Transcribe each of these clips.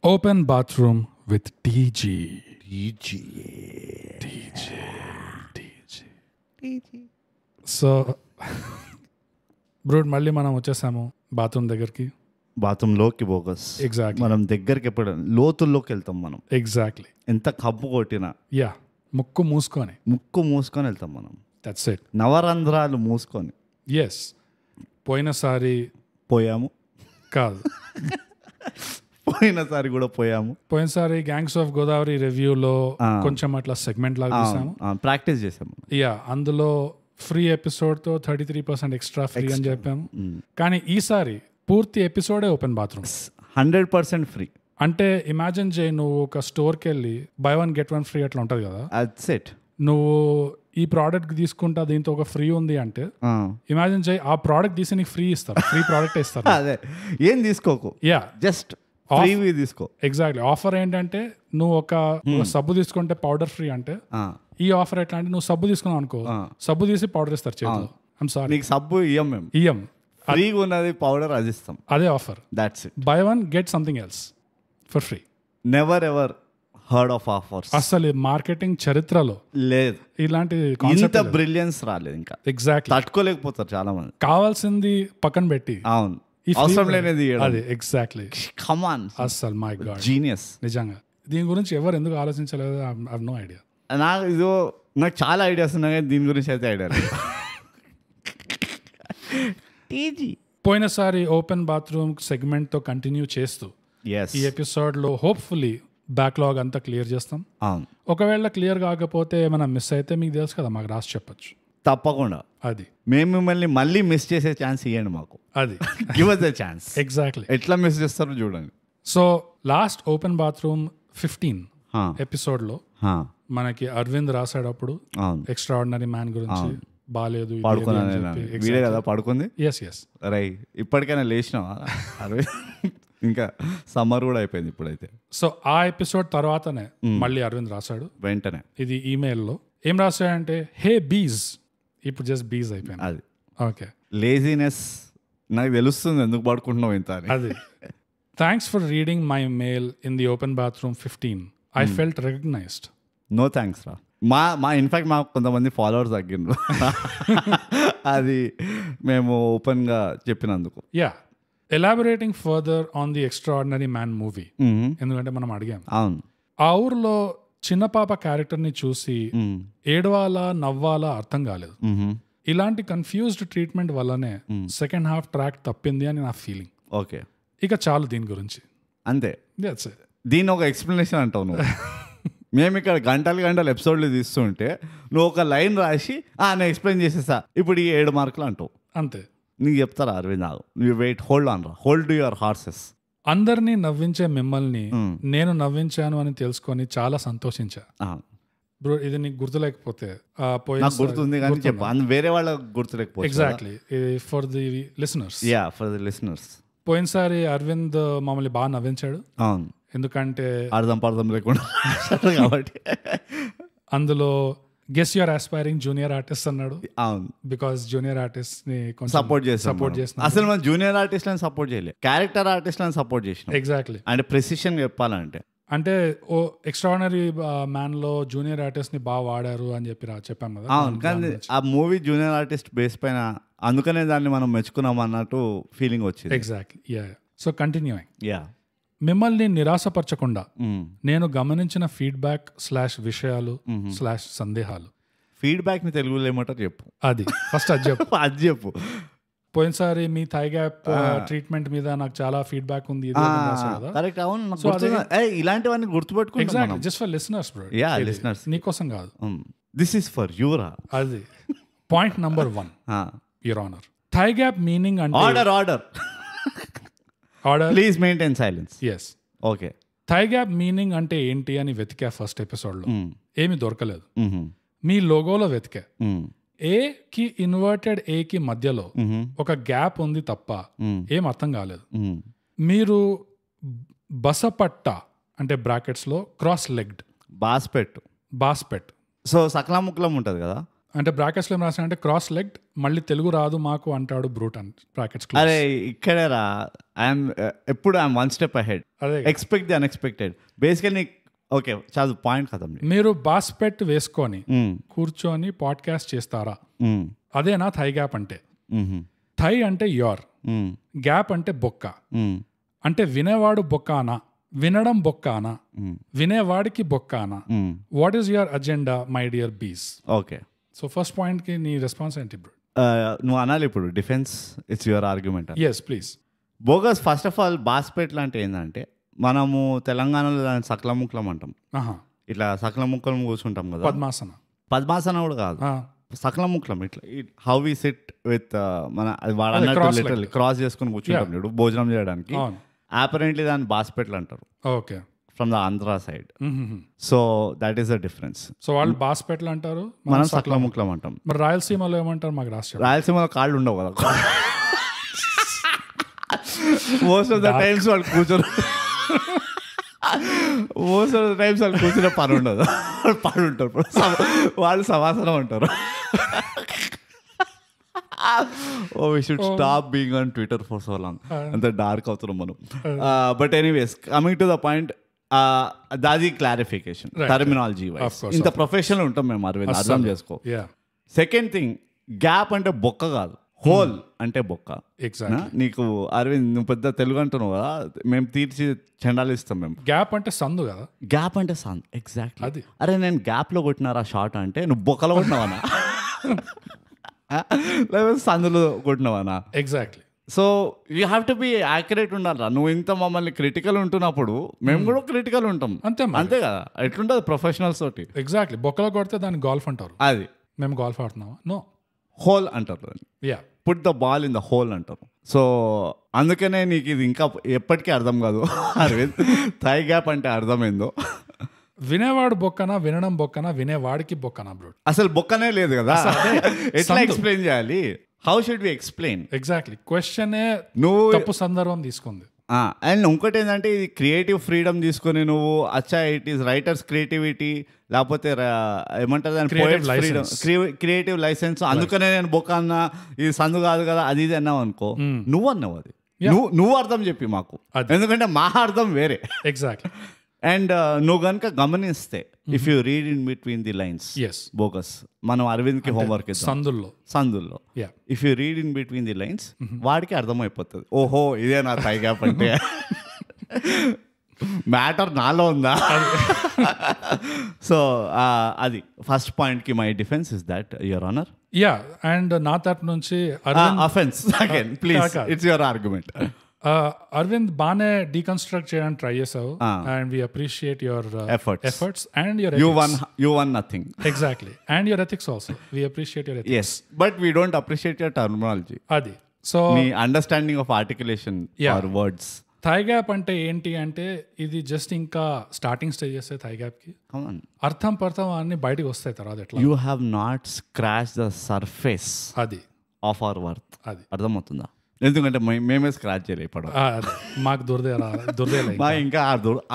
Open bathroom with TG. So brood మళ్ళీ మనం వచ్చేసాము బాత్రూమ్ దగ్గరికి. బాత్రూంలోకి బోగస్. ఎగ్జాక్ట్లీ. మనం దగ్గరికి ఎప్పుడు లోతుల్లోకి వెళ్తాం మనం. ఎగ్జాక్ట్లీ. ఎంత కప్పు కొట్టినా ముక్కు మూసుకొని వెళ్తాం మనం. That's it. నవరంధ్రాలు మూసుకొని. ఎస్. పోయినసారి పోయాము కాదు, పోయినసారి కూడా పోయినసారి గ్యాంగ్స్ ఆఫ్ గోదావరి రివ్యూలో కొంచెం అట్లా సెగ్మెంట్ లాగా చూసాము, ప్రాక్టీస్ చేసాము. అందులో ఫ్రీ ఎపిసోడ్ తో 33% ఎక్స్ట్రా ఫ్రీ అని చెప్పాము. కానీ ఈసారి పూర్తి ఎపిసోడే ఓపెన్ బాత్రూమ్, 100% ఫ్రీ. అంటే ఇమాజిన్ చేయి, నువ్వు ఒక స్టోర్కి వెళ్ళి బై 1 get 1 ఫ్రీ అట్లా ఉంటది కదా, నువ్వు ఈ ప్రోడక్ట్ తీసుకుంటా దీంతో ఒక ఫ్రీ ఉంది అంటే ఇమాజిన్ చేయి, ఆ ప్రోడక్ట్ తీసి నీకు ఫ్రీ ఇస్తారు, ఫ్రీ ప్రోడక్ట్ ఇస్తారు. అదే, ఏం తీసుకోకు, జస్ట్ తీసుకో. ఎగ్జాక్ట్లీ. ఆఫర్ ఏంటంటే నువ్వు ఒక సబ్బు తీసుకుంటే పౌడర్ ఫ్రీ అంటే, ఈ ఆఫర్ ఎట్లా అంటే నువ్వు సబ్బు తీసుకున్నావు అనుకో, సబ్బు తీసి పౌడర్ ఇస్తారు చేతిలో. ఐమ్ సారీ, నీకు సబ్బు ఇయ్యం, ఫ్రీగా ఉన్నది పౌడర్ అది ఇస్తాం. అదే offer. That's it. By 1 get something else for free. Never ever heard of offers. అసలు మార్కెటింగ్ చరిత్రలో లేదు ఇలాంటి ఇంత బ్రిలియన్స్ రాలేదు ఇంకా. ఎగ్జాక్ట్లీ. తట్టుకోలేకపోతారు చాలా మంది. కావాల్సింది పక్కన పెట్టి, అవును, అవసరం లేనిది అది. ఎగ్జాక్ట్లీ. Come on. అసలు మై గాడ్, జీనియస్. నిజంగా దీని గురించి ఎవరు ఎందుకు ఆలోచించలేదు, ఐ హావ్ నో ఐడియా. నాకు చాలా ఐడియాస్ ఉన్నాయి, దీని గురించి అయితే ఐడియా లేదు. పోయినసారి ఓపెన్ బాత్రూమ్ సెగ్మెంట్ తో కంటిన్యూ చేస్తూ ఈ ఎపిసోడ్ లో హోప్ఫుల్లీ బ్యాక్లాగ్ అంతా క్లియర్ చేస్తాం. ఒకవేళ క్లియర్ కాకపోతే ఏమైనా మిస్ అయితే మీకు తెలుసు కదా, మాకు రాసి చెప్పొచ్చు. తప్పకుండా. అది మేము మిమ్మల్ని మళ్ళీ మిస్ చేసే ఛాన్స్ ఇవ్వండి మాకు. అది give us a chance. Exactly. ఎట్లా మిస్ చేస్తారో చూడండి. So last open bathroom 15 episode లో మనకి అరవింద్ రాసాడప్పుడు ఎక్స్ట్రా ఆర్డినరీ మ్యాన్ గురించి బాలేదు వీడే కదా పడుకుంది. ఎస్. రై, ఇప్పటికైనా లేచినావా అరవింద్? ఇంకా సమ్మర్ కూడా అయిపోయింది ఇప్పుడైతే. సో ఆ ఎపిసోడ్ తర్వాతనే మళ్ళీ అరవింద్ రాశాడు వెంటనే. ఇది ఈమెయిల్లో ఏం రాశాడంటే, హే బీజ్. ఇప్పుడు జస్ట్ బీజ్ అయిపోయింది. అది ఓకే. లేజినెస్ నాకు తెలుస్తుంది ఎందుకు పడుకుంటున్నావు ఇంత అని. అది. Thanks for reading my mail in the open bathroom 15. I felt recognized. No thanks రా. మా ఇన్ఫాక్ట్ మాకు కొంతమంది ఫాలోవర్స్ తగ్గిండ్రు అది మేము ఓపెన్ గా చెప్పినందుకు. Elaborating further on the extraordinary man movie, ఎందుకంటే మనం అడిగాం. అవును. ఆ ఊర్లో చిన్న పాప క్యారెక్టర్ ని చూసి ఏడవాలా నవ్వాలా అర్థం కాలేదు. ఇలాంటి కన్ఫ్యూజ్డ్ ట్రీట్మెంట్ వల్లనే సెకండ్ హాఫ్ ట్రాక్ తప్పింది అని నా ఫీలింగ్. ఓకే, ఇక చాలు దీని గురించి. అంతే. దీని ఒక ఎక్స్ప్లెనేషన్ అంటావు నువ్వు. మేము ఇక్కడ గంటలు ఎపిసోడ్లు తీస్తుంటే నువ్వు ఒక లైన్ రాసి నేను ఎక్స్ప్లెయిన్ చేసేసా ఇప్పుడు ఈ 7 మార్కులు అంటావు. అంతే. నీకు చెప్తారా అరవింద్? నువ్వు వెయిట్, హోల్డ్ ఆన్ రా, హోల్డ్ యువర్ హార్సెస్. అందరినీ నవ్వించే మిమ్మల్ని నేను నవ్వించాను అని తెలుసుకొని చాలా సంతోషించా. బ్రో, ఇది నీకు గుర్తులేకపోతే గుర్తుంది కానీ చెప్పు, వేరే వాళ్ళకి గుర్తులేకపోతే. Exactly, for the listeners. పోయినసారి అరవింద్ మమ్మల్ని బాగా నవ్వించాడు. అవును, ఎందుకంటే అర్థం లేకుండా కాబట్టి. అందులో guess your aspiring junior artist అన్నాడు. అవును, బికాస్ జూనియర్ ఆర్టిస్ట్ ని సపోర్ట్ చేస్తాం. అసలు మనం జూనియర్ ఆర్టిస్ట్ లని సపోర్ట్ చేయలేదు, క్యారెక్టర్ ఆర్టిస్ట్ లని సపోర్ట్ చేసినాం. ఎగ్జాక్ట్లీ. అంటే ప్రెసిషన్ చెప్పాలంటే, అంటే ఓ ఎక్స్ట్రాఆర్డినరీ మ్యాన్ లో జూనియర్ ఆర్టిస్ట్ ని బాగా వాడారు అని చెప్పాం కదా. అవును, కానీ ఆ మూవీ జూనియర్ ఆర్టిస్ట్ బేస్ పైన, అందుకనే దాన్ని మనం మెచ్చుకున్నాం అన్నట్టు ఫీలింగ్ వచ్చింది. ఎగ్జాక్ట్లీ. సో కంటిన్యూయింగ్, మిమ్మల్ని నిరాశపరచకుండా నేను గమనించిన ఫీడ్బ్యాక్ / విషయాలు / సందేహాలు. ఫీడ్బ్యాక్ ని తెలుగులో ఏమంటారు చెప్పు. అది ఫస్ట్ అది చెప్పు. పోయినసారి మీ థై గ్యాప్ ట్రీట్మెంట్ మీద నాకు చాలా ఫీడ్బ్యాక్ ఉంది. కరెక్ట్. అవును, ఇలాంటివన్నీ గుర్తుపెట్టుకో. Exactly, just for listeners bro. Listeners, నీకోసం కాదు. దిస్ ఈస్ ఫర్ యూ రా. అది point number 1, your honour. Thigh gap meaning అంటే order please maintain silence. Yes. Okay. Thigh gap meaning అంటే ఏంటి అని వెతికా ఫస్ట్ ఎపిసోడ్ లో. ఏమి దొరకలేదు. మీ లోగోలో వెతికా. ఏ కి ఇన్వర్టెడ్ ఏ కి మధ్యలో ఒక గ్యాప్ ఉంది తప్ప ఏం అర్థం కాలేదు. మీరు బసపట్ట అంటే బ్రాకెట్స్ లో క్రాస్ లెగ్డ్ బాస్పెట్. బాస్పెట్. సో సకలాముక్లం ఉంటది కదా, అంటే బ్రాకెట్స్ లో ఏం రాసా అంటే క్రాస్ లెగ్డ్ మళ్ళీ తెలుగు రాదు మాకు అంటాడు బ్రూట్ అని బ్రాకెట్స్. అరే ఇక్కడే రా, ఐఎమ్ ఎప్పుడు ఐఎమ్ వన్ స్టెప్ అహెడ్, అదే expect the unexpected. Basically okay చాలు పాయింట్ కదా. మీరు బాస్పెట్ వేసుకొని కూర్చొని పాడ్కాస్ట్ చేస్తారా? అదేనా థై గ్యాప్ అంటే? థై అంటే యోర్, గ్యాప్ అంటే బొక్క. అంటే వినేవాడు బొక్కానా, వినడం బొక్కానా, వినేవాడికి బొక్కానా? What is your agenda my dear bees? Okay, so first point కి నీ రెస్పాన్స్ ఏంటి బ్రో? నువ్వు అనాలి ఇప్పుడు defence, it's your argument. Yes please. Bogus first of all బాస్పెట్ అంటే ఏంటంటే మనము తెలంగాణలో దాన్ని సకల ముక్కలం అంటాం. ఇట్లా సకల ముక్కలం కూర్చుంటాం కదా, పద్మాసన. పద్మాసన కూడా కాదు, సకల ముక్కలం. ఇట్లా హౌ వి సిట్ విత్ మన వాడు క్రాస్ చేసుకుని కూర్చుంటాం చూడు భోజనం చేయడానికి. అపరెంట్లీ దాన్ని బాస్పెట్లు అంటారు. Okay, from the Andhra side. So that is the difference. So వాళ్ళు బాస్పెట్లు అంటారు, మనం సకల ముక్కలం అంటాం. మరి రాయలసీమలో ఏమంటారు మాకు రాష్ట్రం? రాయలసీమలో కాళ్ళు ఉండవు కదా. మోస్ట్ ఆఫ్ ద టైమ్స్ వాళ్ళు కూర్చోరు, మోస్ట్ ఆఫ్ ద టైమ్స్ వాళ్ళు కూర్చునే పని ఉండదు, వాళ్ళు పని ఉంటారు, వాళ్ళు సమాసనం అంటారు. Oh we should stop being on Twitter for so long, అంత డార్క్ అవుతున్నాం మనం. But anyways coming to the point, దాది క్లారిఫికేషన్ టర్మినాలజీ వైస్. ఇంత ప్రొఫెషనల్ ఉంటాం మేము అరవింద్, అర్థం చేసుకో. సెకండ్ థింగ్, గ్యాప్ అంటే బొక్క కాదు, హోల్ అంటే బొక్క. నీకు అరవింద్ నువ్వు పెద్ద తెలుగు అంటున్నావు కదా, మేము తీర్చి చెండాలిస్తాం మేము. గ్యాప్ అంటే సందు కదా, గ్యాప్ అంటే సందు. ఎగ్జాక్ట్లీ. అరే నేను గ్యాప్ లో కొట్టినారా షార్ట్ అంటే నువ్వు బొక్కలో కొట్టినావనా, లేకపోతే సందులో కొట్టినావనా? Exactly. So you have to be accurate ఉండాలి. నువ్వు ఇంత మమ్మల్ని క్రిటికల్ ఉంటున్నప్పుడు మేము కూడా క్రిటికల్ ఉంటాం, అంతే కదా. ఎట్లుంటుంది ప్రొఫెషనల్స్ తోటి? ఎగ్జాక్ట్లీ. బొక్కలో కొడితే దాన్ని గోల్ఫ్ అంటారు, అది మేము గోల్ఫ్ ఆడుతున్నావా? నో, హోల్ అంటారు దాన్ని. Put the ball in the whole అంటారు. సో అందుకనే నీకు ఇది ఇంకా ఎప్పటికీ అర్థం కాదు అరవింద్, థై గ్యాప్ అంటే అర్థమైందో. వినేవాడు బొక్కనా, వినడం బొక్కనా, వినేవాడికి బొక్కనా బ్రో? అసలు బొక్కనే లేదు కదా, ఎట్లా ఎక్స్ప్లెయిన్ చేయాలి? How should we explain? Exactly, క్వశ్చనే నువ్వు తప్పు సందర్భం తీసుకుంది. అండ్ ఇంకోటి ఏంటంటే ఇది క్రియేటివ్ ఫ్రీడమ్ తీసుకొని నువ్వు అచ్చా ఇట్ ఈస్ రైటర్స్ క్రియేటివిటీ, లేకపోతే ఏమంటారు దాని క్రియేటివ్ లైసెన్స్, అందుకనే నేను బొక్క అన్నా ఇది సందు కాదు కదా అది ఇది అన్నావు అనుకో, నువ్వు అన్నావు అది, నువ్వు అర్థం చెప్పి మాకు, ఎందుకంటే మా అర్థం వేరే. ఎగ్జాక్ట్లీ. అండ్ నువ్వు కనుక గమనిస్తే if you read in between the lines, bogus మనం అరవింద్ కి హోంవర్క్ సందుల్లో if you read in between the lines వాడికి అర్థమైపోతుంది, ఓహో ఇదే నా థై గ్యాప్ అంటే, మ్యాటర్ నాలో ఉందా. సో అది ఫస్ట్ పాయింట్ కి my defence is that your honour. Yeah, and నా తరపు నుంచి offence again please, it's your argument. Aravind బాగానే డీకన్స్ట్రక్ట్ చేయడానికి ట్రై చేసావు, and we appreciate your efforts and your you won nothing. Exactly, and your ethics also, we appreciate your ethics. Yes, but we don't appreciate your terminology. Adi so మీ understanding of articulation or words. Thigh gap అంటే ఏంటి అంటే ఇది just ఇంకా starting stages thigh gap కి. అర్థం పర్థం అన్ని బయటకు వస్తాయి తర్వాత. ఎట్లా you have not scratch the surface అది ఆఫ్ అవర్ వర్త్. అది అర్థమవుతుందా? ఎందుకంటే మేమే స్క్రాచ్ చేయలేదు ఇప్పుడు, మాకు దొరదే మా ఇంకా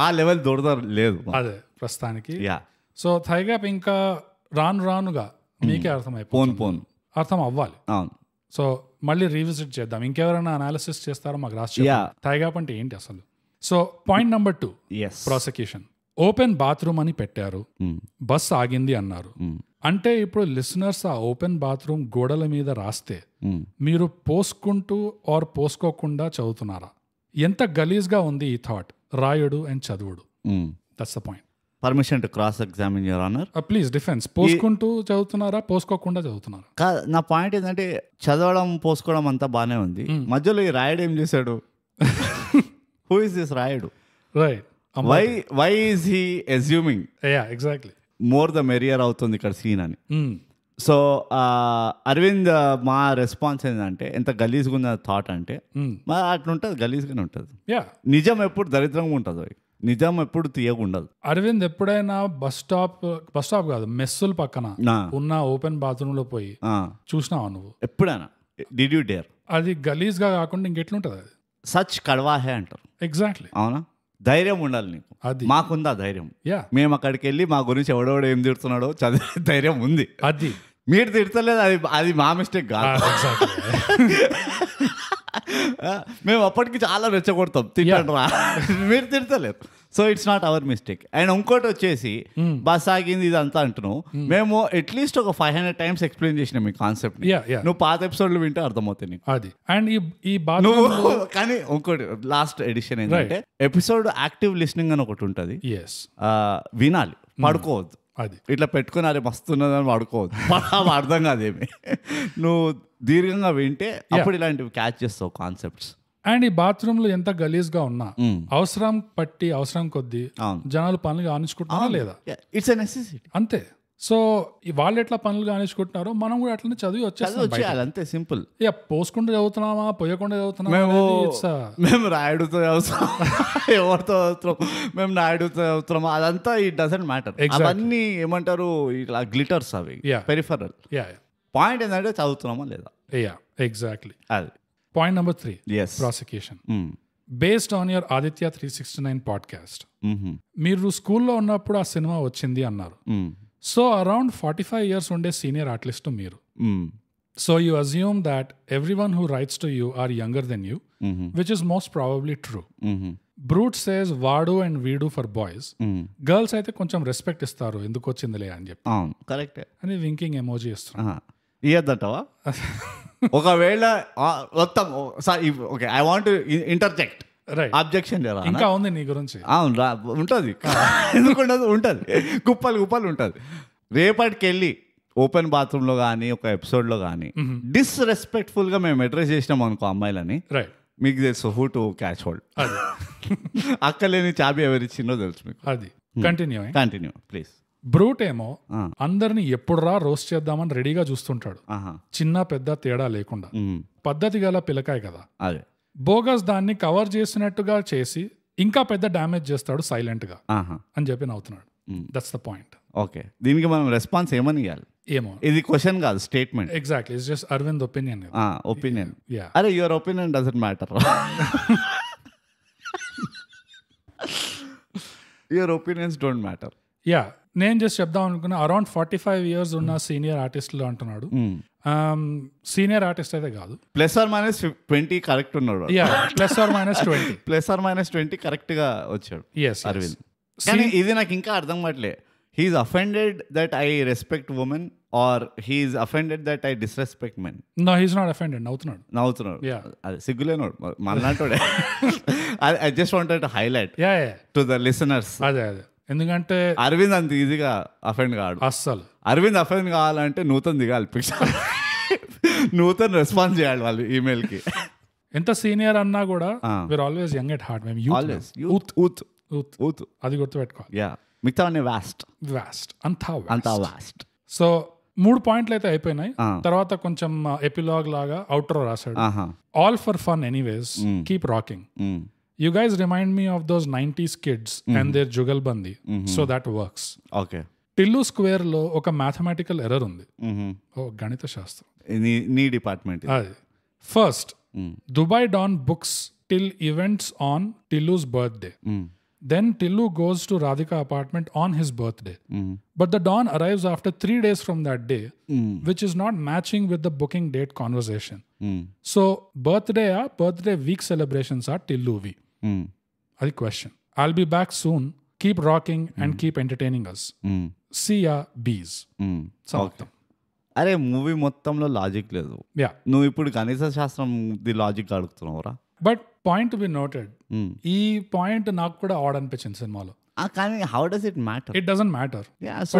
ఆ లెవెల్ దొరద లేదు అదే ప్రస్తుతానికి. సో థై గ్యాప్ ఇంకా రానుగా మీకే అర్థం అర్థం అవ్వాలి. అవును. సో మళ్ళీ రీవిజిట్ చేద్దాం, ఇంకెవరైనా అనాలిసిస్ చేస్తారో మాకు రాసి థై గ్యాప్ అంటే ఏంటి అసలు. So point number 2, prosecution. Open bathroom అని పెట్టారు, బస్ ఆగింది అన్నారు. అంటే ఇప్పుడు లిసనర్స్ ఆ ఓపెన్ బాత్రూమ్ గోడల మీద రాస్తే మీరు పోసుకుంటూ ఆర్ పోసుకోకుండా చదువుతున్నారా? ఎంత గలీజ్గా ఉంది ఈ థాట్, రాయుడు అండ్ చదువుడు. That's the point. Permission to cross examine your honour. Please defence. పోసుకుంటూ చదువుతున్నారా, పోసుకోకుండా చదువుతున్నారా? నా పాయింట్ ఏంటంటే చదవడం పోసుకోవడం అంతా బానే ఉంది, మధ్యలో ఈ రాయుడు ఏం చేశాడు? Who is this Rayudu? Right. Why is he assuming? Exactly, more the merrier అవుతుంది ఇక్కడ సీన్ అని. సో అరవింద్ మా రెస్పాన్స్ ఏంటంటే ఎంత గలీజ్గా ఉంది థాట్ అంటే, అట్లుంటుంది, గలీజ్గానే ఉంటుంది. నిజం ఎప్పుడు దరిద్రంగా ఉంటుంది, నిజం ఎప్పుడు తీయగా ఉండదు. అరవింద్ ఎప్పుడైనా బస్ స్టాప్ కాదు మెస్సుల పక్కన ఉన్న ఓపెన్ బాత్రూమ్ లో పోయి చూసినావా నువ్వు ఎప్పుడైనా? Did you dare? అది గలీజ్ గా కాకుండా ఇంకెట్లుంటది అది? సచ్ కడవాహే అంటారు. ఎగ్జాక్ట్లీ. అవునా? ధైర్యం ఉండాలి నీకు. అది మాకుందా ధైర్యం? మేము అక్కడికి వెళ్ళి మా గురించి ఎవడెవడో ఏం తిడుతున్నాడో చదివే ధైర్యం ఉంది. అది మీరు తిడతలేదు, అది మా మిస్టేక్ కాదు. మేము అప్పటికి చాలా రెచ్చగొడతాం, తిట్టండి రా, మీరు తిడతలేరు. So it's not our mistake. And ఇంకోటి వచ్చేసి బస్ ఆగింది ఇదంతా అంటున్నావు, మేము అట్లీస్ట్ ఒక 500 times ఎక్స్ప్లెయిన్ చేసినాం మీ కాన్సెప్ట్. నువ్వు పాత ఎపిసోడ్లు వింటే అర్థమవుతాయి నీకు అది. అండ్ ఈ కానీ ఇంకోటి లాస్ట్ ఎడిషన్ ఏంటంటే ఎపిసోడ్ యాక్టివ్ లిస్నింగ్ అని ఒకటి ఉంటుంది, వినాలి, పడుకోవద్దు. అది ఇట్లా పెట్టుకుని అరే మస్తున్నదని పడుకోవద్దు, అర్థం కాదేమి. నువ్వు దీర్ఘంగా వింటే అప్పుడు ఇలాంటివి క్యాచ్ చేస్తావు కాన్సెప్ట్స్. అండ్ ఈ బాత్రూమ్ లో ఎంత గలీజ్ గా ఉన్నా అవసరం పట్టి అవసరం కొద్దీ జనాలు పనులు కానించుకుంటున్నారా లేదా, ఇట్స్ ఎ నెసెసిటీ అంతే. సో వాళ్ళు ఎట్లా పనులు కానించుకుంటున్నారో మనం కూడా అట్లనే చదివి వచ్చేయాలి, అంతే సింపుల్. ఇక పోసుకుంటూ చదువుతున్నామా పోయకుండా చదువుతున్నామా, మేము రాయుడుతో చదువుతాం, ఎవరితో చదువుతాం, మేము నాయుడుతో చదువుతున్నామా, అదంతా ఇట్ డజంట్ మ్యాటర్. అవన్నీ ఏమంటారు ఇట్లా గ్లిటర్స్, అవి పెరిఫరల్. పాయింట్ ఏంటంటే చదువుతున్నామా లేదా. ఎగ్జాక్ట్లీ. అది point number 3, prosecution. Based on your Aditya 369 podcast, మీరు స్కూల్లో ఉన్నప్పుడు ఆ సినిమా వచ్చింది అన్నారు. సో అరౌండ్ 45 years ఉండే సీనియర్ ఆర్టిస్ట్ మీరు. So you assume that everyone who writes to you are younger than you, which is most probably true. Brute says వాడు and వీడు ఫర్ బాయ్స్, గర్ల్స్ అయితే కొంచెం రెస్పెక్ట్ ఇస్తారు ఎందుకు వచ్చిందిలే అని చెప్పి. కరెక్ట్ అని వింకింగ్ ఎమోజీ ఇస్తున్నా. ఇయ్యద్దంటావా? ఒకవేళ మొత్తం ఓకే, ఐ వాంట్ ఇంటర్జెక్ట్, అబ్జెక్షన్ ఇంకా ఉంది నీ గురించి. అవును ఉంటుంది, ఎందుకుండదు, ఉంటుంది, కుప్పలు ఉంటుంది. రేపటికి వెళ్ళి ఓపెన్ బాత్రూమ్ లో కానీ ఒక ఎపిసోడ్ లో కానీ డిస్రెస్పెక్ట్ఫుల్ గా మేము అడ్రస్ చేసినాం అనుకో అమ్మాయిలని, మీకు తెలుసు హూ టు క్యాచ్ హోల్డ్. అక్కలేని చాబీ ఎవరిచ్చిందో తెలుసు మీకు. అది కంటిన్యూ ప్లీజ్. బ్రూట్ ఏమో అందరిని ఎప్పుడురా రోస్ట్ చేద్దామని రెడీగా చూస్తుంటాడు, చిన్న పెద్ద తేడా లేకుండా. పద్ధతి గల పిల్లకాయ కదా. అదే బోగస్ దాన్ని కవర్ చేసినట్టుగా చేసి ఇంకా పెద్ద డ్యామేజ్ చేస్తాడు సైలెంట్ గా అని చెప్పి నవ్వుతున్నాడు. That's the point. ఓకే, దీనికి మనం రెస్పాన్స్ ఏమని ఇవ్వాలి? ఏమో, ఇది క్వశ్చన్ కాదు, statement. Exactly, it's just Arvind opinion. Opinion. అరే your opinion doesn't matter. Your opinions don't matter. నేను జస్ట్ చెప్దాం అనుకున్నా, అరౌండ్ 45 years ఉన్న సీనియర్ ఆర్టిస్టులు అంటున్నాడు. సీనియర్ ఆర్టిస్ట్ అయితే కాదు, +-20 కరెక్ట్ ఉన్నాడు. +-20 కరెక్ట్ గా వచ్చాడు అరవింద్. కానీ ఇది నాకు ఇంకా అర్థం కావట్లే. He's offended that I respect women or he's offended that I disrespect men? No, he's not offended. నవ్వుతున్నాడు. అది సిగ్గులేనోడు మళ్ళాంటోడే. I just wanted to highlight to the listeners. అదే ఎందుకంటే అరవింద్ అంత ఈజీగా అఫెండ్ కాడు అస్సలు. అరవింద్ అఫెండ్ కావాలంటే నూతన్ దిగాలి పిక్చర్, నూతన్ రెస్పాన్స్ చేయాలి వాళ్ళు ఈమెయిల్ కి. ఎంత సీనియర్ అన్నా కూడా we are always young at heart. మేము యూత్ అది గుర్తుపెట్టుకోవాలి. మిగతా వాస్ట్ అంతా వాస్ట్. సో 3 points అయితే అయిపోయినాయి. తర్వాత కొంచెం ఎపిలాగ్ లాగా అవుట్రో రాశాడు. All for fun anyways, keep rocking. You guys remind me of those 90s kids and their jugalbandi. So that works. Okay. Tillu square లో ఒక మ్యాథమెటికల్ ఎర్రర్ ఉంది. గణిత శాస్త్రం. నీ డిపార్ట్మెంట్. అది first Dubai don books till events on Tillu's birthday. Then Tillu goes to Radhika apartment on his birthday. But the Don arrives after 3 days from that day, which is not matching with the booking date conversation. So birthday week celebrations are Tillu-vi. Adi question. I'll be back soon. Keep rocking and keep entertaining us. See ya, bees. Okay. అరే movie మొత్తంలో logic లేదు. నువ్వు ఇప్పుడు గణిత శాస్త్రం the logic అడుగుతున్నావురా. But point to be noted, ఈ point నాకు కూడా ఆడ్ అనిపించింది సినిమాలో. కానీ how does it matter? It doesn't matter. So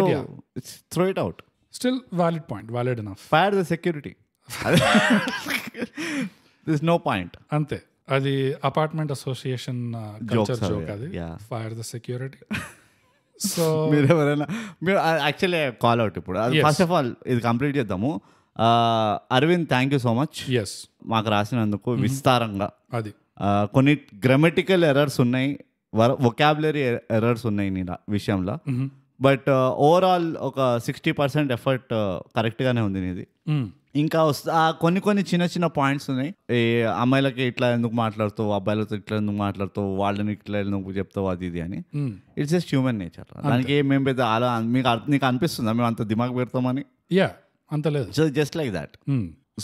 throw it out. Still valid point, valid enough. Fire the security. This no point. అంతే, అది apartment association culture joke. అది fire the security. సో మీరు ఎవరైనా యాక్చువల్లీ కాల్ అవుట్ ఇప్పుడు. First of all ఇది complete చేద్దాము. Aravind, thank you so much మాకు రాసినందుకు విస్తారంగా. అది కొన్ని గ్రామటికల్ ఎర్రర్స్ ఉన్నాయి, వొకాబులరీ ఎర్రర్స్ ఉన్నాయి నీ విషయంలో. బట్ ఓవరాల్ ఒక 60% ఎఫర్ట్ కరెక్ట్గానే ఉంది నీది. ఇంకా కొన్ని చిన్న చిన్న పాయింట్స్ ఉన్నాయి. ఈ అమ్మాయిలకి ఇట్లా ఎందుకు మాట్లాడుతావు, అబ్బాయిలతో ఇట్లా ఎందుకు మాట్లాడుతావు, వాళ్ళని ఇట్లా ఎందుకు చెప్తావు, అది ఇది అని. It's just human nature. దానికి మేము పెద్ద నీకు అనిపిస్తుందా మేము అంత దిమాగ్ పెడతామని? అంత లేదు. Just like that.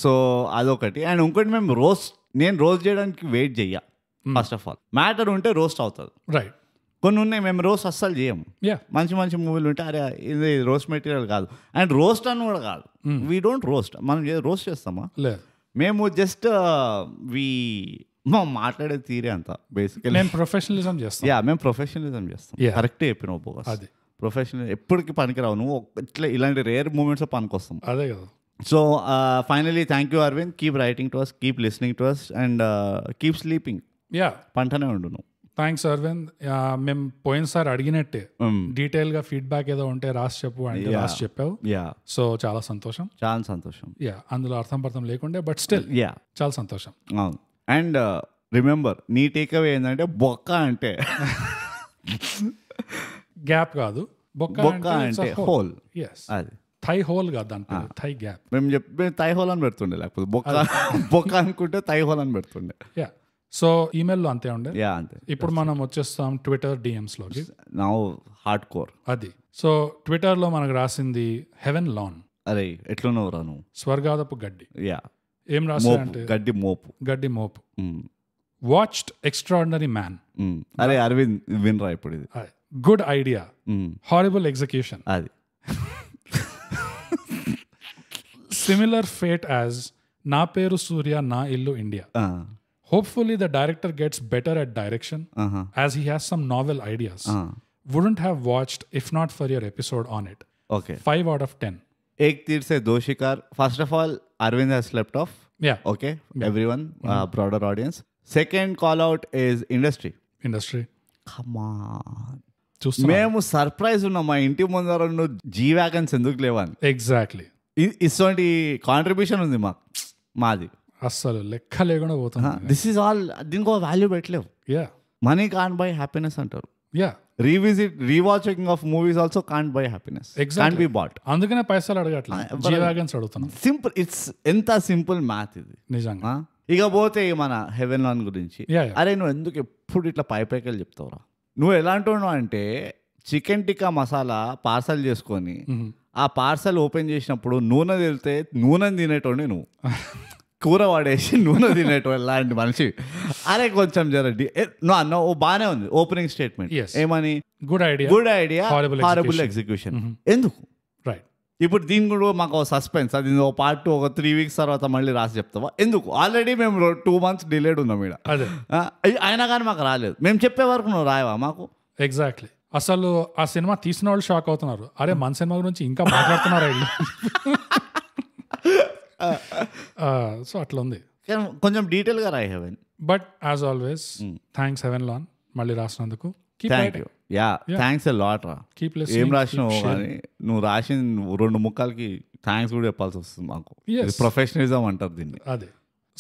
సో అదొకటి. అండ్ ఇంకోటి మేము నేను రోస్ట్ చేయడానికి వెయిట్ చెయ్య. ఫస్ట్ ఆఫ్ ఆల్ మ్యాటర్ ఉంటే రోస్ట్ అవుతుంది. రైట్. కొన్ని ఉన్నాయి మేము రోస్ట్ అస్సలు చేయము. మంచి మంచి మూవీలు ఉంటే అరే ఇది రోస్ట్ మెటీరియల్ కాదు. అండ్ రోస్ట్ అని కూడా కాదు, వీ డోంట్ రోస్ట్. మనం రోస్ట్ చేస్తామా? లేదు. మేము జస్ట్ మాట్లాడే తీరే అంత బేసికలీ. మేము ప్రొఫెషనలిజం చేస్తాం. మేము ప్రొఫెషనలిజం చేస్తాం. కరెక్టే చెప్పినావు బోగస్. అది ప్రొఫెషనల్ ఎప్పటికీ పనికిరావు. నువ్వు ఇట్లా ఇలాంటి రేర్ మూమెంట్స్ పనికొస్తాం. అదే కదా. So finally thank you Aravind. Keep writing to us, keep listening to us and keep sleeping. పంటనే ఉండు నువ్వు. థ్యాంక్స్ అరవింద్. మేము పోయినసారి అడిగినట్టే డీటెయిల్ గా ఫీడ్బ్యాక్ ఏదో ఉంటే రాసి చెప్పు అంటే రాసి చెప్పావు. సో చాలా సంతోషం. చాలా సంతోషం. అందులో అర్థం లేకుండే బట్ స్టిల్ చాలా సంతోషం. అవును. అండ్ రిమెంబర్, నీ టేక్అవే ఏంటంటే బొక్క అంటే గ్యాప్ కాదు, బొక్క అంటే హోల్. అది థై హోల్ కాదు, దాని థై గ్యాప్. మేము చెప్పి థై హోల్ అని పెడుతుండే, లేకపోతే బొక్క అనుకుంటే థై హోల్ అని పెడుతుండే. సో ఈమెయిల్లో అంతే ఉండే. అంతే. ఇప్పుడు మనం వచ్చేస్తాం ట్విట్టర్ డిఎమ్స్ లోకి. నౌ హార్డ్ కోర్ అది. సో ట్విట్టర్ లో మనకు రాసింది హెవెన్ లాన్. అరే ఎట్లున్నావు రా నువ్వు? స్వర్గాదపు గడ్డి. ఏం రాశారంటే గడ్డి మోపు. Watched extraordinary man. అరే అరవింద్ వినరా ఇప్పుడు ఇది. Good idea, horrible execution. అది సిమిలర్ ఫేట్ యాజ్ నా పేరు సూర్య నా ఇల్లు India. Hopefully the director gets better at direction as he has some novel ideas. Wouldn't have watched if not for your episode on it. Okay. 5 out of 10. Ek tir se do shikar. First of all, Arvind has slept off. Yeah. Okay. Yeah. Everyone, broader audience. Second call out is industry. Come on. మేము surprise ఉన్నాం. మా ఇంటి ముందర G wagons ఎందుకు లేవని. Exactly ఇటువంటి contribution ఉంది మాది. అస్సలు లెక్క లేకుండా పోతుంది. This is all. దీనికి వాల్యూ పెట్టలేవు. మనీ కాంట్ బై హ్యాపీనెస్ అంటారు. Rewatching of movies also can't buy happiness. Can't be bought. అందుకనే పైసలు అడుగుతున్నాం. సింపుల్. ఇట్స్ ఎంత సింపుల్ మ్యాథ్ ఇది నిజంగా. ఇక పోతే మన హెవెన్ లాన్ గురించి. అరే నువ్వు ఎందుకు ఎప్పుడు ఇట్లా పైకి చెప్తావురా? నువ్వు ఎలాంటి అంటే చికెన్ టిక్కా మసాలా పార్సల్ చేసుకొని ఆ పార్సల్ ఓపెన్ చేసినప్పుడు నూనె తెలితే నూనె తినేటోని నువ్వు. కూర వాడేసి నూనె తినేటోడు లాంటి మనిషి. అరే కొంచెం జరండి నువ్వు అన్నావు బాగానే ఉంది ఓపెనింగ్ స్టేట్మెంట్. ఏమని? Good idea horrible execution. ఎందుకు? రైట్. ఇప్పుడు దీని కూడా మాకు సస్పెన్స్. అది పార్ట్ 2 ఒక 3 weeks తర్వాత మళ్ళీ రాసి చెప్తావా? ఎందుకు? ఆల్రెడీ మేము 2 months డిలేడ్ ఉన్నాం ఇక్కడ. అయినా కానీ మాకు రాలేదు. మేము చెప్పే వరకు నువ్వు రాయవా మాకు? ఎగ్జాక్ట్లీ. అసలు ఆ సినిమా తీసిన వాళ్ళు షాక్ అవుతున్నారు. అరే మన సినిమా గురించి ఇంకా మాట్లాడుతున్నారు వీళ్ళు. సో అట్లా ఉంది. కొంచెం డీటెయిల్ గా రాయి heaven. But as always thanks heaven లాన్ మళ్ళీ రాసినందుకు. థ్యాంక్స్ ఎ లాట్ రా. ఏం రాసినావు కానీ నువ్వు రాసిన 2 ముక్కలకి థ్యాంక్స్ కూడా చెప్పాల్సి వస్తుంది మాకు. ప్రొఫెషనలిజం అంటారు దీన్ని. అదే.